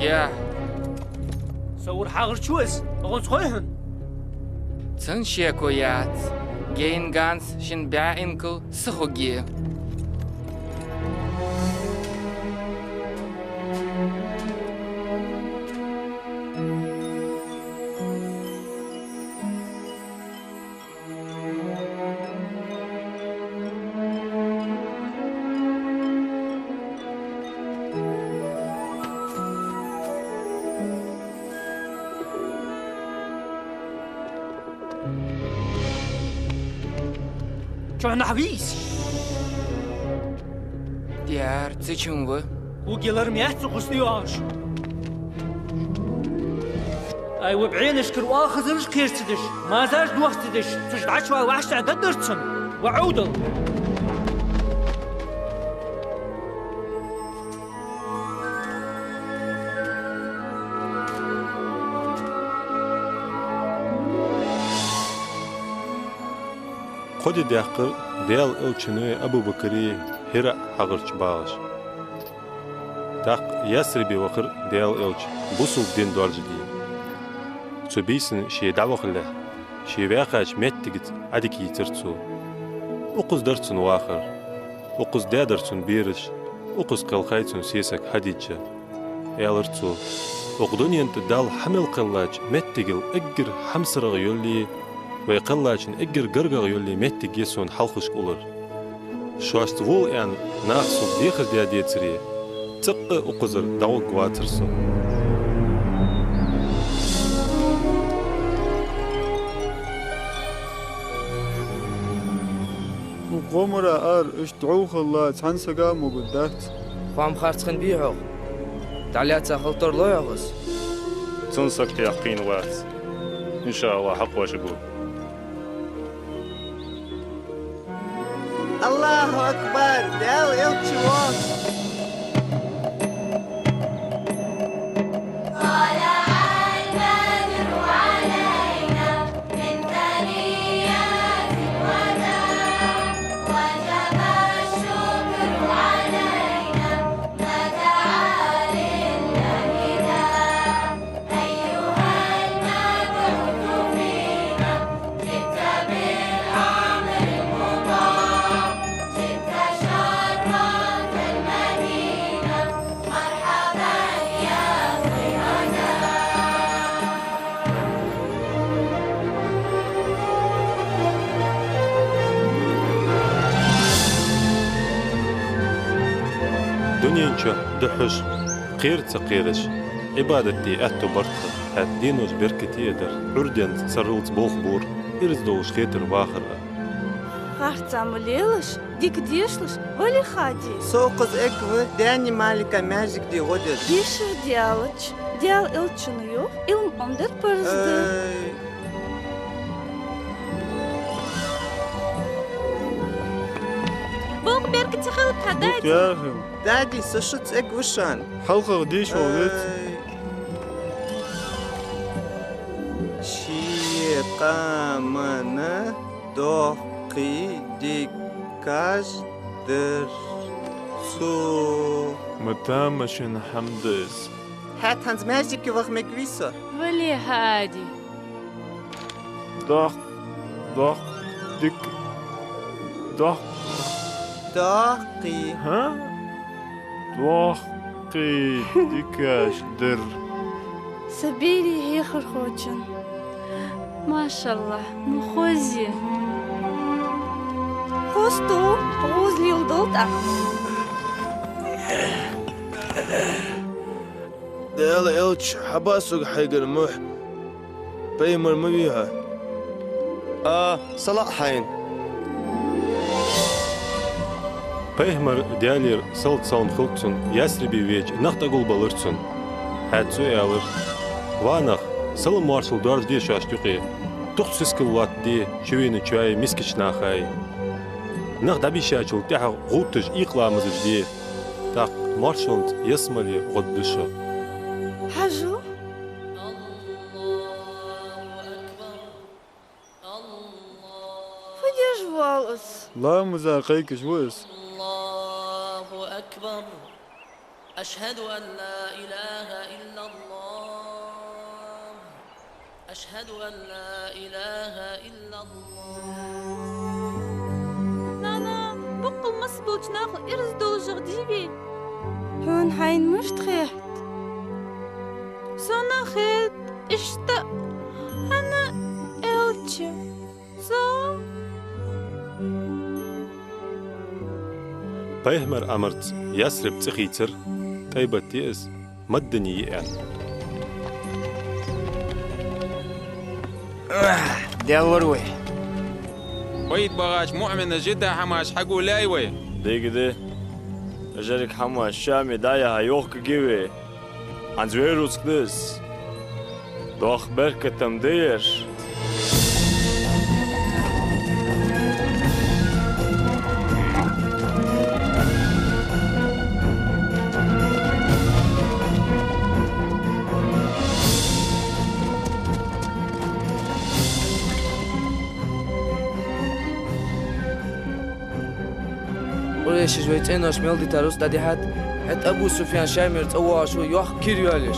يا صور حاغر شوز أغنس خويهن تنشيكويات جين غانس شن بعينكو سخوجي شو نحبيس ديار تشومو وجيلرم يحسو قصديواش أي وبعين اشكر واخذ كيرتدش ما زاج دوختدش تشد عشوا وحش عددرتسن وعودل خود ديقر ديال الچنوي أبو بكري هرا حغرش باغش تاق يسربي وقر ديال الچ بوسوك دين دولج دي سبيسن شي دعوخ له شي واقعش متجت عدك يترتسو وقز درتسن واخر وقز دادرتسن بيرش وقز قلقايتسن سيسك حديدجا يالرتسو وقدوني انت دال حمل قلاج متجل اجر حمسرغ يولي ويقلاجن اجر قرقغ يولي متج يسون حلقش قولر شواشت وول ان ناخسو ديخر دياديتري تق وقزر داوق واترسو وقومرا ار اشتعوخ الله تحنسقا مقدات قام خارتخن بيعو تعليات خلطر لو يغس تنسك تيقين وات ان شاء الله حق واشقو الله أكبر دال الشواط دنينشا دحش قيرت قيرش عبادتي أتو برتخ هات دينوش بركتي يدر عردين سرلت بوخبور إرزدوش خيتر باخر خارتامو ليلش ديك ديشلش ولي خادي سوقز اكوه داني مالكا ماجيك دي غدر ديشر ديالج ديال الچنيو إلم أندر برزد بوق بيركتي خلط هدايتي دادي سشت اكوشان حلقة ديش وغيت شي قامنا دوقي ديكاج در سو متامشن حمدز هات هنز ماجيك وغ مكويسة ولي هادي ضخ ديك ضخ داقي ها دوقي ديكاش در سبيلي هي خرخوچن ما شاء الله مخوزي خوستو غوز لي الضلطة ديال إلش حباسوك حيق المح بيمر مبيها صلاح حين بيهمر ديالير سلط سالم خلطسن يسربي ويج نخت أقول بلرتسن هاتسو يالر وانخ سلم مارشل دارج دي شاشتوقي تخت سسكلات دي شويني چواي مسكش ناخاي نخ دبي شاشل تاها غوتج إقلامز دي تاق مارشلت يسملي غدشو حاجو فديش والس لا مزاقيك شويس الله أكبر أشهد أن لا إله إلا الله أشهد أن لا إله إلا الله. نانا بقل مصبوط ناخل إرز دوجر ديبي هون حين مش تخيحت سونا خيط اشتاق أنا إلتش سو بايهمر أمرت يسرب تخيتر تايبت يأس مدني يأن ديال روح بيت بغاش مؤمن جدا حماش حقو لايوي دي كده أجرك حما الشامي دايها يوك جيوي عن زويروس كدس دوخ بركة تمدير وليش جويتين اش ميلدي تاروس دادي حت ابو سفيان شامر توا شو يوخ كيريالش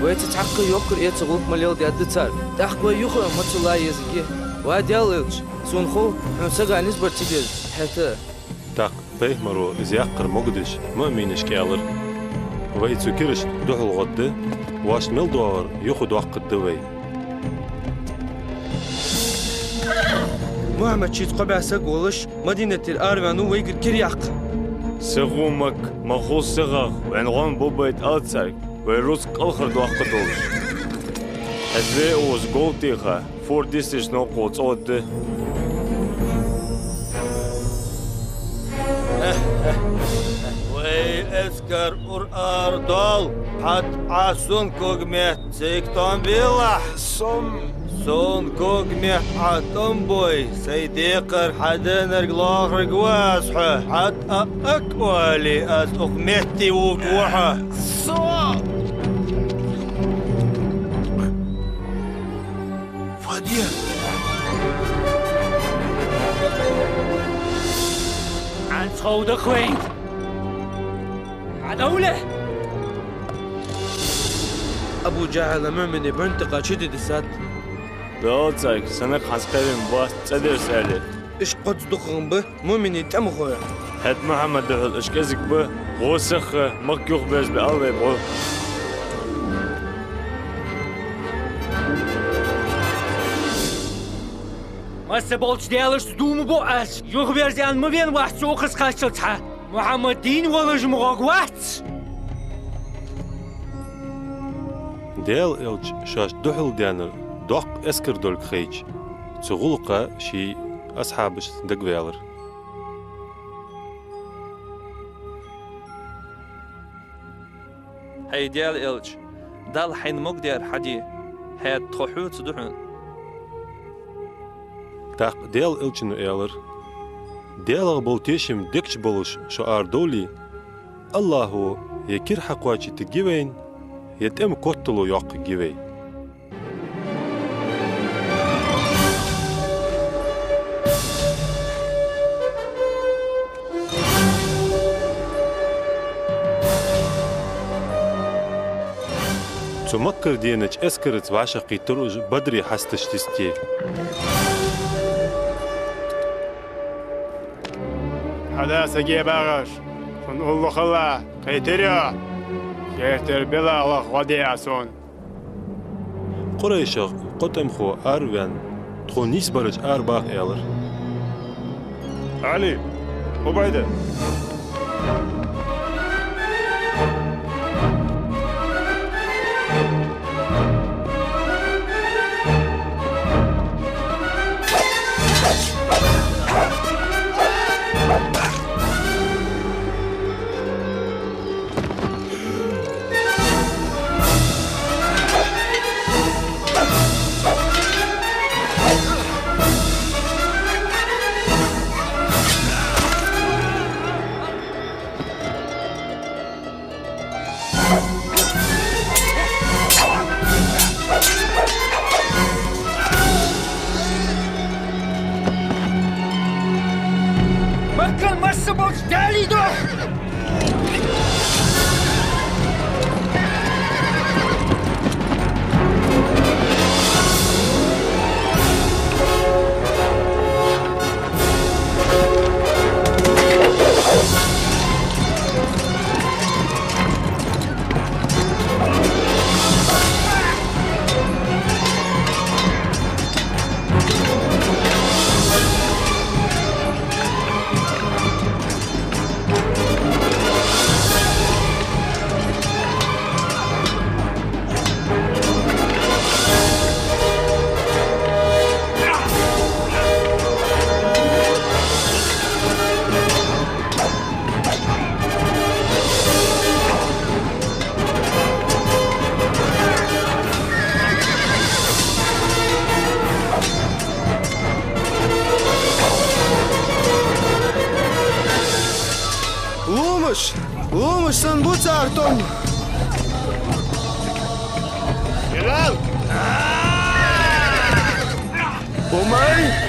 ويتتحقق يوكر يتغلق مليل دي ادتار تحقق يخرج متلا يزكي واديالش سونخو نسغا نسبر تيدل حتى تاق بايهمرو زياقر مقدش مؤمنش كالر ويتسكرش دوح الغد واش ميل دور ياخد وقت الدوي محمد شيت قبع سقولش مدينة الأرمان ويقر كرياق سغومك مخوص سغاق وعنوان بوبايت أتساك ويروسك الخر دوقتولش هدوي اوز قولتيخا فور ديستيش نوقوت أود ويسكر أر دول حد عسون كوغميت سيكتون بيلح سون كوغميت عطم بوي سيديقر حدن رجلاخ رجواسحة حد أكوالي أز أقميتي وقوحة فادية عن صودك وين عدولة أبو جهل مؤمن بنتقى شدد السات بأوتساك سنك حسقرين باس تدر سألي إيش قد دخن به مؤمن تمخويا هات محمد دخل إيش كزك به وسخ مكيوخ بيش بألوي بغو ما سبولش ديالش دوم بوعش يخبر زيان مبين واحد سوقس خاشلتها محمد دين ولا جمغاق واحد ديال إلج شاش دوحل ديانر دوق اسكر دولك خيج تغلقة شي أصحابش دقويالر هاي ديال إلج دال حين مقدر حدي هاد تخحوت صدحون تاق ديال إلجنو إيالر ديال بولتيشم ديكش بولش شعار دولي الله يكير حقواتي تجيوين يتم كوتلو يوق جيوي تمكر دينج اسكرت وعشقي تروج بدري حستش تستي هذا سجي باغش فنقول له خلا قيتريا كيتر بلا الله وديع سون قريشغ قتم خو أروان تخو نيس برج أرباق إيلر علي وبعده Лумыш сынбуца артом. Генерал! Бумай!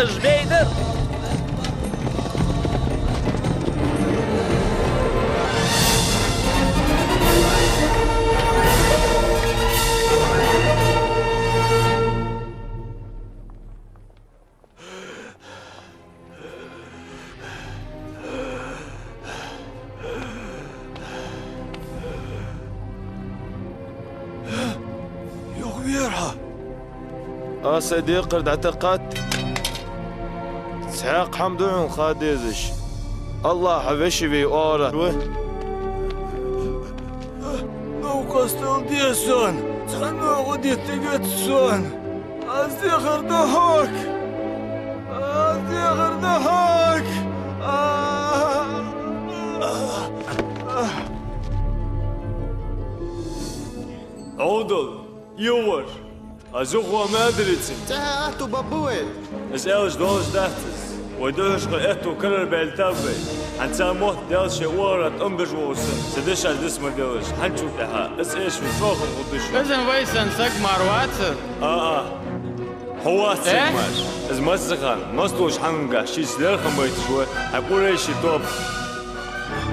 Жбейдер! يغويرها صديق قرد اعتقدت ساق حمدون خاديزش الله حبشي بي اورا نو قستل ديسون تخنو غدي تقتسون ازيخر دهوك ازيخر دهوك عودل يور ازوخوا ما ادريتسن تعاتو بابوي اسالش دولش داختس ودوش قلقتو كرر بالتابي حنسا موت دالش ورات امبجوس سدش على الاسم دالش حنشوف لها اس ايش في فوق القدش اذن ويسن سك مروات هو سكماش از مسخان مستوش حنقا شي سلر خميت شوي اقول ايش توب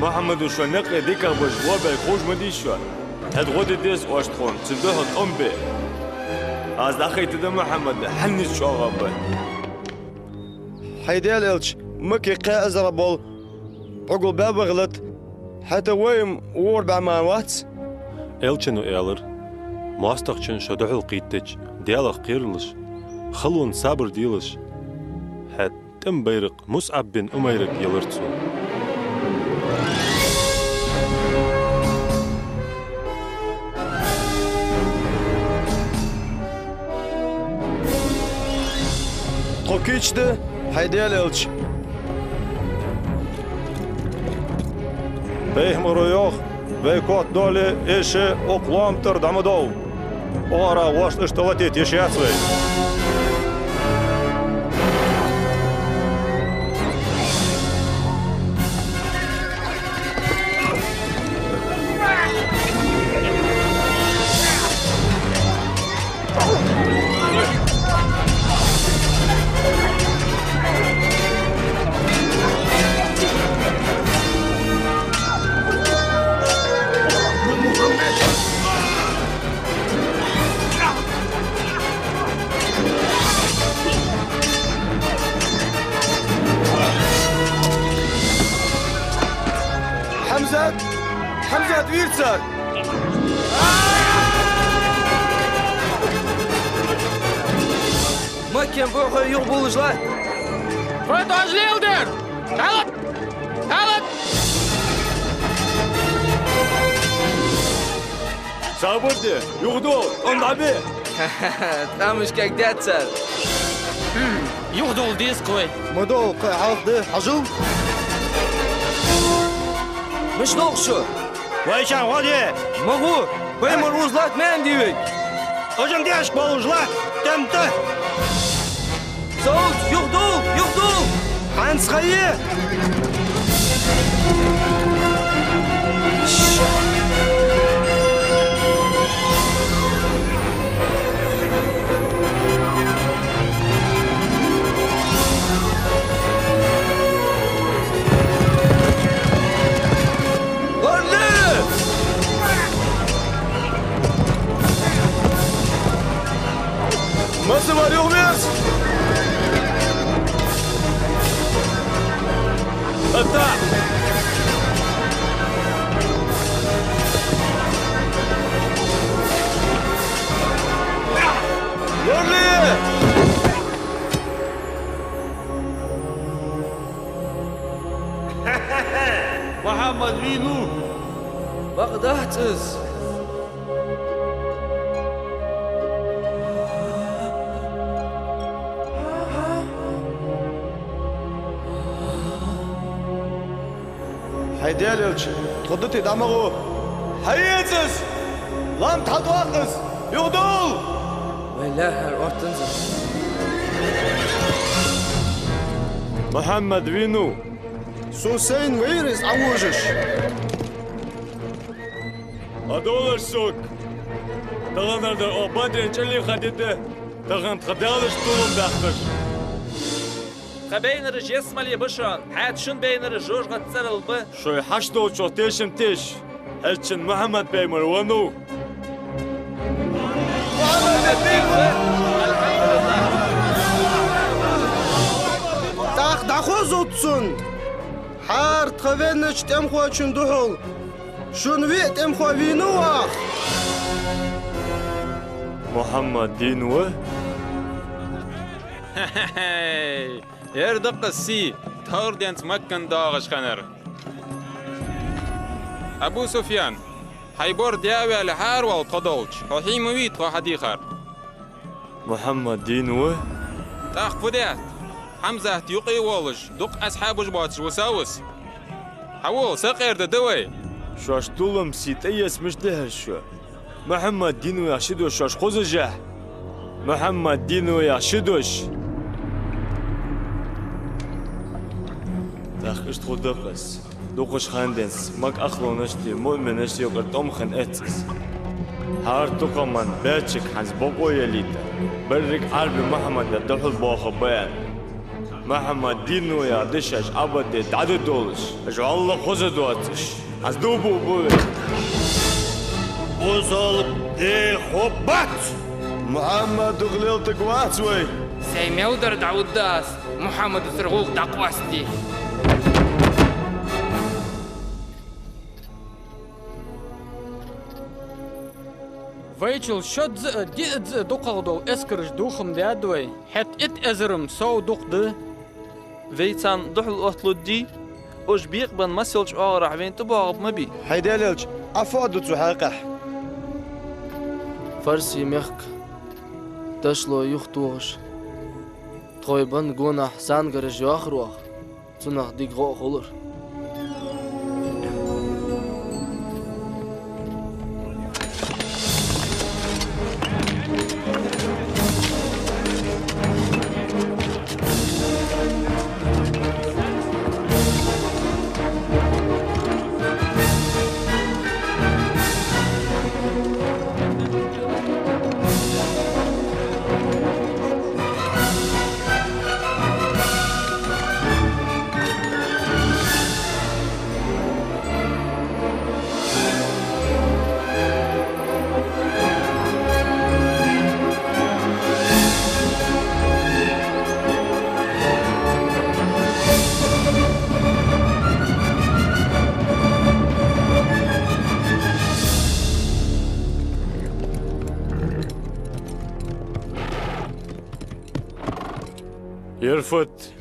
محمد شو نقي ديكا بش وبل خوش مدي شو هاد غدي ديس واشتخون تدهن امبي از دخيت ده محمد حنيت شو غبل حيديال إلش مكي قائز ربول عقل باب غلط حتى ويم وور بعمان واتس إلشنو إيلر ماستخشن شدعو قيتج ديالغ قيرلش خلون صابر ديلش حت تم بيرق مصعب بن أميرق يلرتسو قوكيتش ده حيديال إلش بيهم رويوخ بيكوت دولي إيشي أقلام تردعمدو أورا واش اشتلتيت يشياتسوي حمزة ويرتسر مكين بوخو يغبول جلات فرد أجليلدر تعالت تعالت صابردي يغدو انضعبي تامش كاكدات سر يغدو ديسكوي مدو قاعد ده حجو مش نقشو ويشان غادي مغو بيم الوزلات ما عندي أجن ديش بالوزلات تمته صوت يغدو حنس خيه Nasıl var yok muyuz? Hatta محمد فينو بغدات از حيدالج تخدتي دمغو حياتس لام تحطواقس يغدول ويلاها الأورتنزل محمد فينو سوسين ويرز عوجش هدول سوق تغنر در او بدرين اللي خدته تغن تخدالش طولم داخل خبين رجيس مالي بشران حيات شن بين الرجوج غتسر البه شوي حشدو شو تيشم تيش هلشن محمد بيمر ونو دخوزوتسون حار تخوينش تمخوا شندوحل شون ويت امخوا فينوخ محمد دينوه يردق السي تهور دينت مكن داغش خنر أبو سفيان حيبور دياوي على حار والقدولش وحيم ويت وحديخر محمد دينوه تاخ فديات حمزة يقي والش دق أصحاب جباتش وساوس حول سقير دوي شاش طولم سيت ايس مش دهر شو محمد دينو يشدوش شاش خوزجه محمد دينو يشدوش داخش تخدقس دوقش خاندنس ماك أخلو نشتي مؤمن نشتي وقرتم خن اتس هار تقمان باتشك حنز بقو يليتا برق عربي محمد دحل باخ بيان محمد دينو يا دشش أبد تعدد دولش أجو الله خوزة دواتش از دوبو بوي بوزول دي خوبات محمد غليلتك واتسوي سيميودر دعود داس محمد سرغوق دقواستي فيتشل شد دي دقلدو اسكرج دوخم دادوي حت ازرم سو دقد فيتان دحل أطلو دي وش بيقبن مسلج راح وين تباغب مبي حيدالج أفادو تحقح فرسي مخك تشلو يختوغش طيبان جونح سانجرج ياخروخ تنخ ديك غو خلر يرفت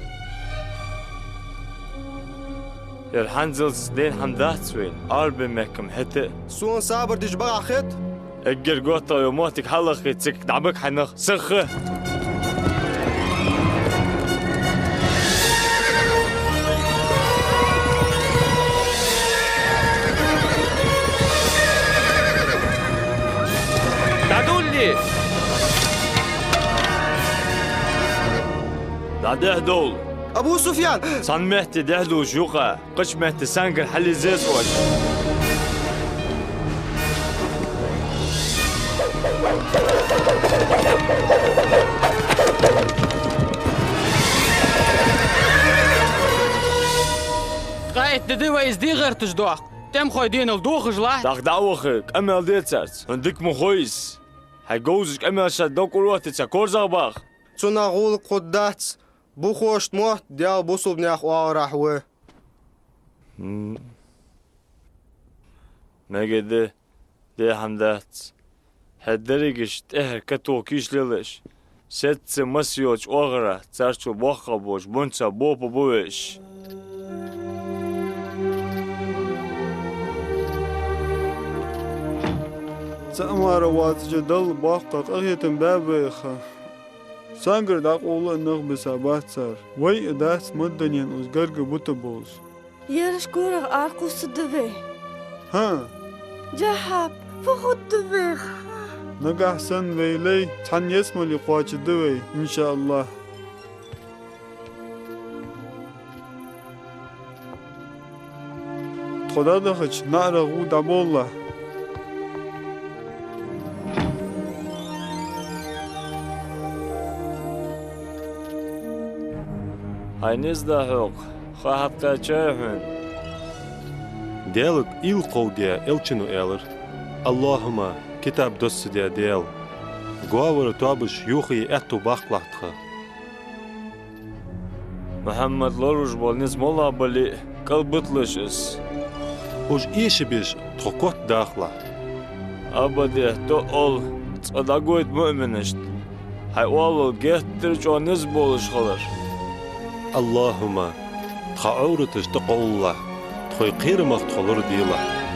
الحنزل سدين حمدات سوين أربي مكم حتى سون صابر ديش بقى خط اجر قوطة وموتك حلقي تسك دعبك حنخ سخة تعدولي دعده دول أبو سفيان صن مهتي دهدو جوقا قش مهتي سانقر حلي زيز وش قايت ددوي ازدي غير تجدوخ تم خوي دين الدوخ جلاح داخ دعوخك أمل ديتسرت هندك مخويس هيجوزك أمل شدوك الوقت تسكور زغباخ تنا غول قدات بو خوشت موت ديال بوصل بنياخ راحوه ما قد دي حمدات هدريقش تهر كتوكيش ليلش ست مسيوش أغرى تارشو بوخبوش بنسا بوبو بوش سأمار واتج دل باقق أغيتم بابيخا سانگر داق أولا نغبسا باتسار وي إداس مدنين أزغرق بوتبوز يرش كورغ آرقو سدوي ها جحاب فخد دوي نقع سن ويلي تحن يسمى لقواج دوي إن شاء الله خدا دخش نعرغو دابولا هاينز دا حق خواهد قاچاهن ديالك إلقو ديا إلچنو إلر اللهم كتاب دوس ديا ديال قوار توابش يوخي أتو باقلاتخا محمد لروش بول نزمولا بلي قلبتلشس وش إيش بيش تخوت داخلة أبدي تقول تصدقويت مؤمنشت هاي والو جهت ترجو نزبولش خلر اللهم تخعورتش تقول الله تخوي قير مختخلر ديلا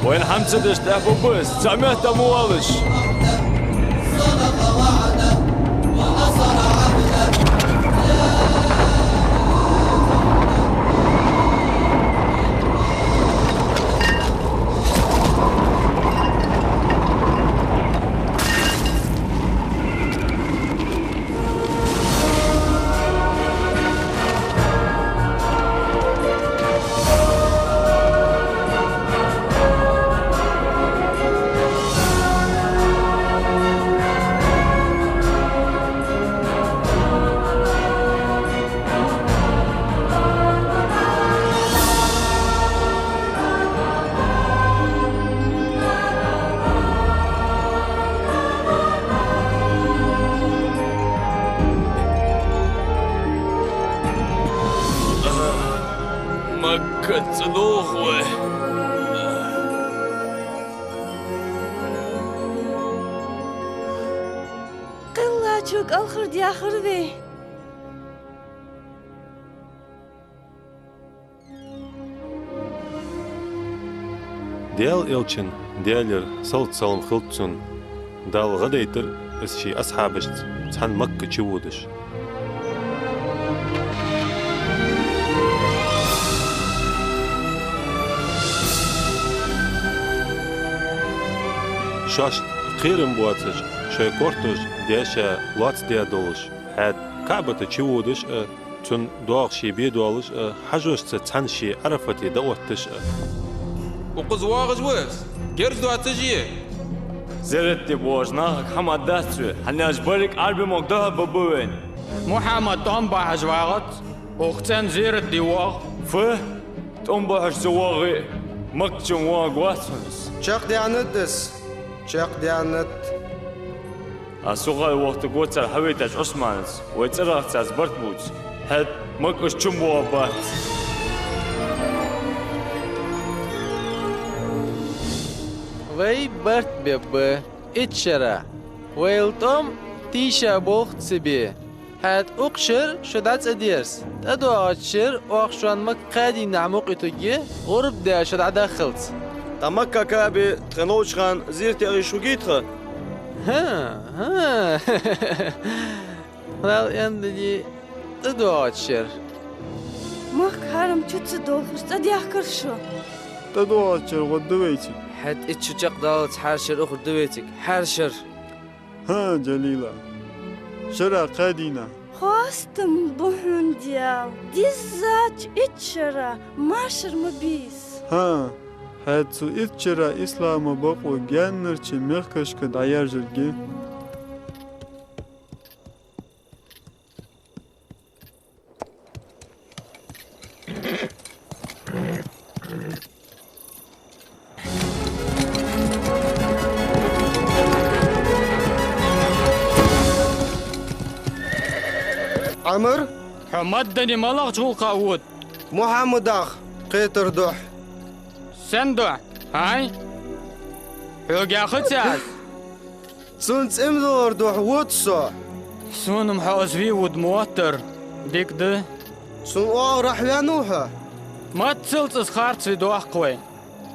وين حمزة تحبو بس سمعت موالش شوك آخر دي آخر ذي ديال إلشن ديالر صلت صلم خلطسن دال غديتر اسشي أصحابشت تحن مكة تشودش شاشت قيرم بواتش شوي كورتوش ديشا لاتس ديا دولش هاد كعبة تشودش تون دوغ شي بيدولش حجوش تتحن شي عرفتي دوتش وقزواغ جواز جرز دو تجيه زرتي بوجناك حمد داتسوي حنا اجبرك عربي مقدها ببوين محمد تنبح جواغت وقتن زيرت ديواغ فه تنبح زواغي مكتم واغ واتنس شاق ديانتس شاق ديانت أسوغا وقت قوتر حويتاج عثمانس ويتراغ تاز برتبوت هاد مكوش تشمبو وبات وي برت بيب اتشرا ويلتم تيشا بوخت سبي هات أقشر شدات أديرس تدو أتشر وأخشوان مك قادي نعمق يتوجي غرب دا شد عداخلت تمكا كابي تخنوش خان زيرتي أغي شو جيتخا ها لا يندي تدو أتشر ماك هارم تشوت دوخش تدي أحكر شو تدو أتشر غدويتي حد اتشو جاق دالت حارشر أخر دويتك حارشر ها جليلة شرا قادينا خواستم بوحون ديال ديزاج اتشرا ماشر مبيس ها هاتسو اتشرا إسلام بقو جانر چه مخكش كد عيار جرگي عمر حمدني ملغ جول قاود محمد أخ قيتر دوح سندع هاي حوقي أخذتها سونت امدور دوح واتسو سون محوز في ود موتر ديك ده سون راح لانوها ما تسلت اسخارت في دوح قوي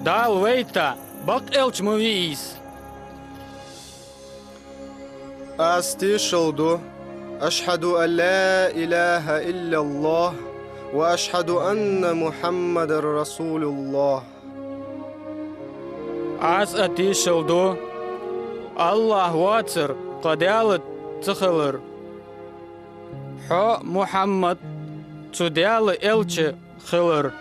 دال ويتا بق إلش مويس أستيشلدو أشهد أن لا إله إلا الله وأشهد أن محمد رسول الله أس أتيشلدو الله واتر قدالت تخلر حو محمد تدال إلش خلر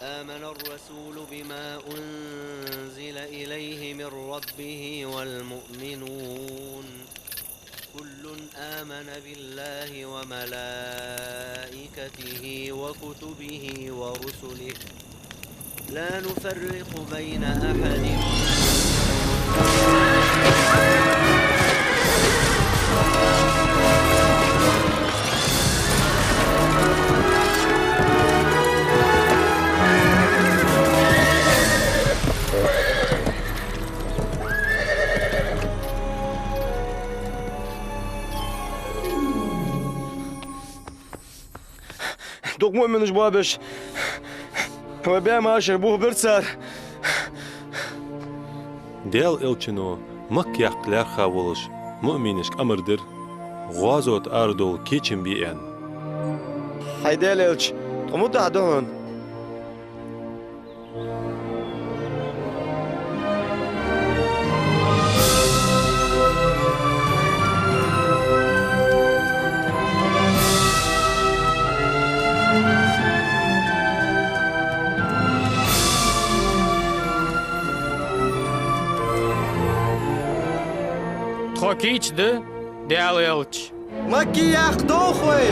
آمن الرسول بما أنزل إليه من ربه والمؤمنون كل آمن بالله وملائكته وكتبه ورسله لا نفرق بين أحد دوق مؤمن جبابش وبيع ما شربوه برسار ديال إلچنو مك يقلار خاولش مؤمنش أمردر غازوت أردول كيچن بيئن هيدال إلچ تموت عدون Тхокич да Дял Элч مكي ياخدو خوي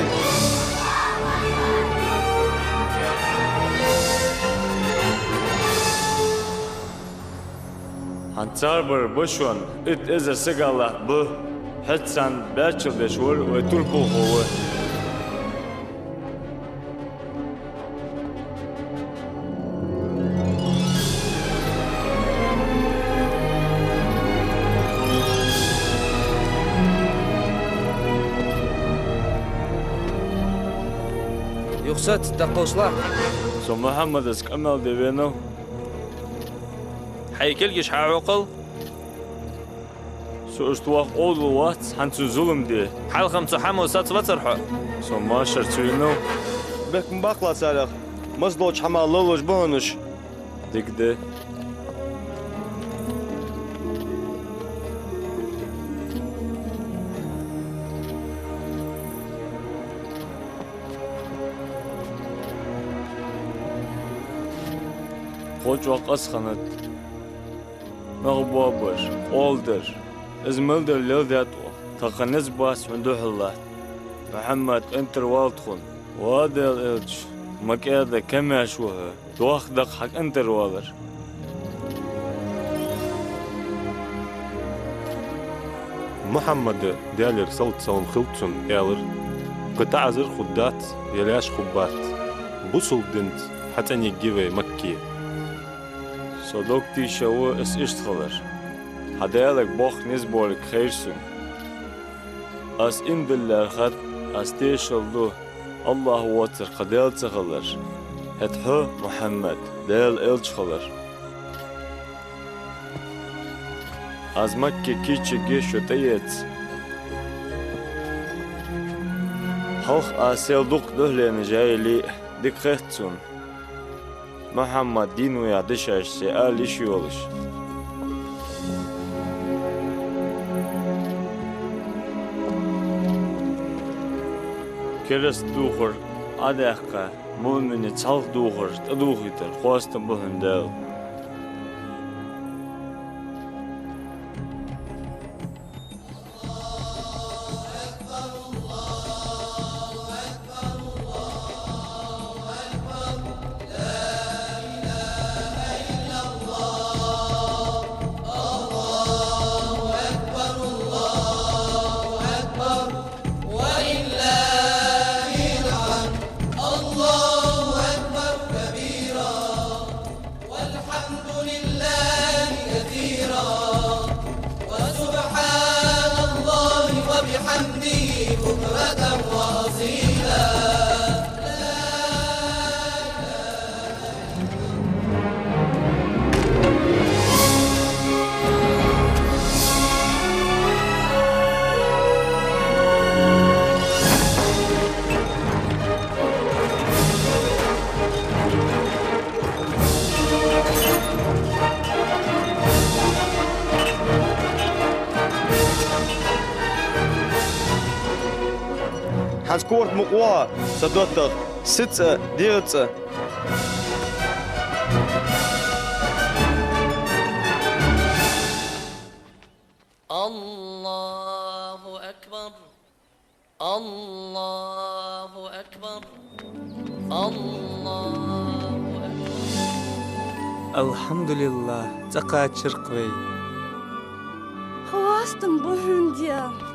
هنصاربر بشون ات ازر سيغالا بو حتسان باشر دشور وتلقو هو يخسات تقوصلا سو محمد اسكمل ديفينو حيكلجش حعقل سو اشتواق اول وقت هنسو ظلم دي حال خمسو حمو سات وترحو سو ماشر تسوينو بك مباقلا سارخ مزلوش حمال لولوش بونش ديك دي خوش وقت خانت مغبوبش اولدر ازملدر لذاتو تقنز باس من دوح الله محمد انتر والدخن وادل الج مكاده كما شوها واخدق حق انتر والر محمد دالر صلت صلم خلطن يالر قطع زر خدات يلاش خبات بوصل دنت حتى نيجيوي مكي صدقتي شو اس اشتغلر هدالك بوخ نزبولك خيرسن اس ان بالله خد اس تيشلدو الله واتر قدال تغلر هتحو محمد دال الچغلر از مكة كيچي جيشو تيت حلق آسيل دوق دهلين جاي لي ديك خيتسون محمد دينو يعدشاش سيال يشيولش كرس دوخر عداقة مؤمن تسالق دوخر تدوخيتر خواستن بهم دال حسكورت مقوى صدوتك ستة ديرتة الله أكبر الله أكبر الله أكبر الحمد لله تقات شرقوي خواستم بهنديا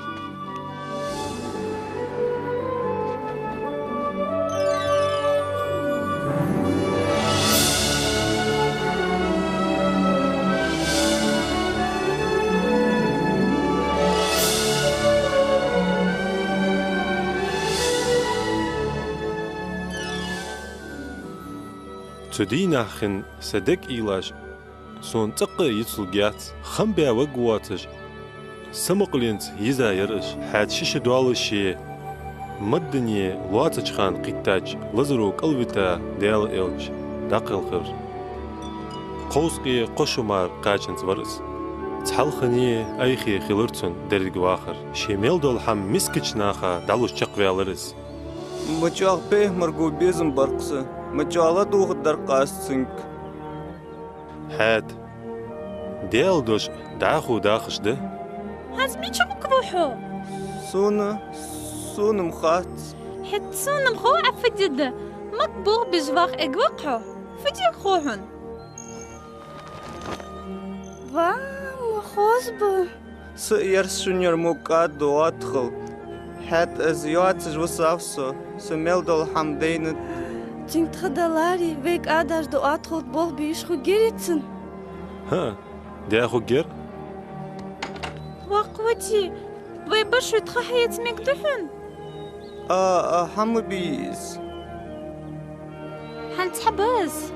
تديناخن صدق إيلاش سون تقى يتلقيات خمبيا وقواتج سمقلينت يزايرش حاد شش دوالشي مدني لواتج خان قيتاج لزرو قلبتا ديال إلج داقل خر قوسقي قشمار قاچنت ورس تحلخني أيخي خلرتن درق واخر شميل دول حم مسكش ناخا دالوش چقويالرس مچاق به مرگو بيزم برقسه مچالا دوغ درقاستنك حاد ديال دوش داخو داخش ده هزمي چمك بوحو سون مخات حت سون مخو عفدد مقبوغ بجواق اقوقحو فدي خوهن وام خوزبو سيرس شنير موقات دواتخل حت ازيواتج وصافسو سميل دول حمدينت تنك تخدلاري ويك آداش دو آتخلط بول بيشخو جيريتسن ها دي أخو جير وقوتي ويبشو تخحيت مكدحن حمو بيز حنتحبس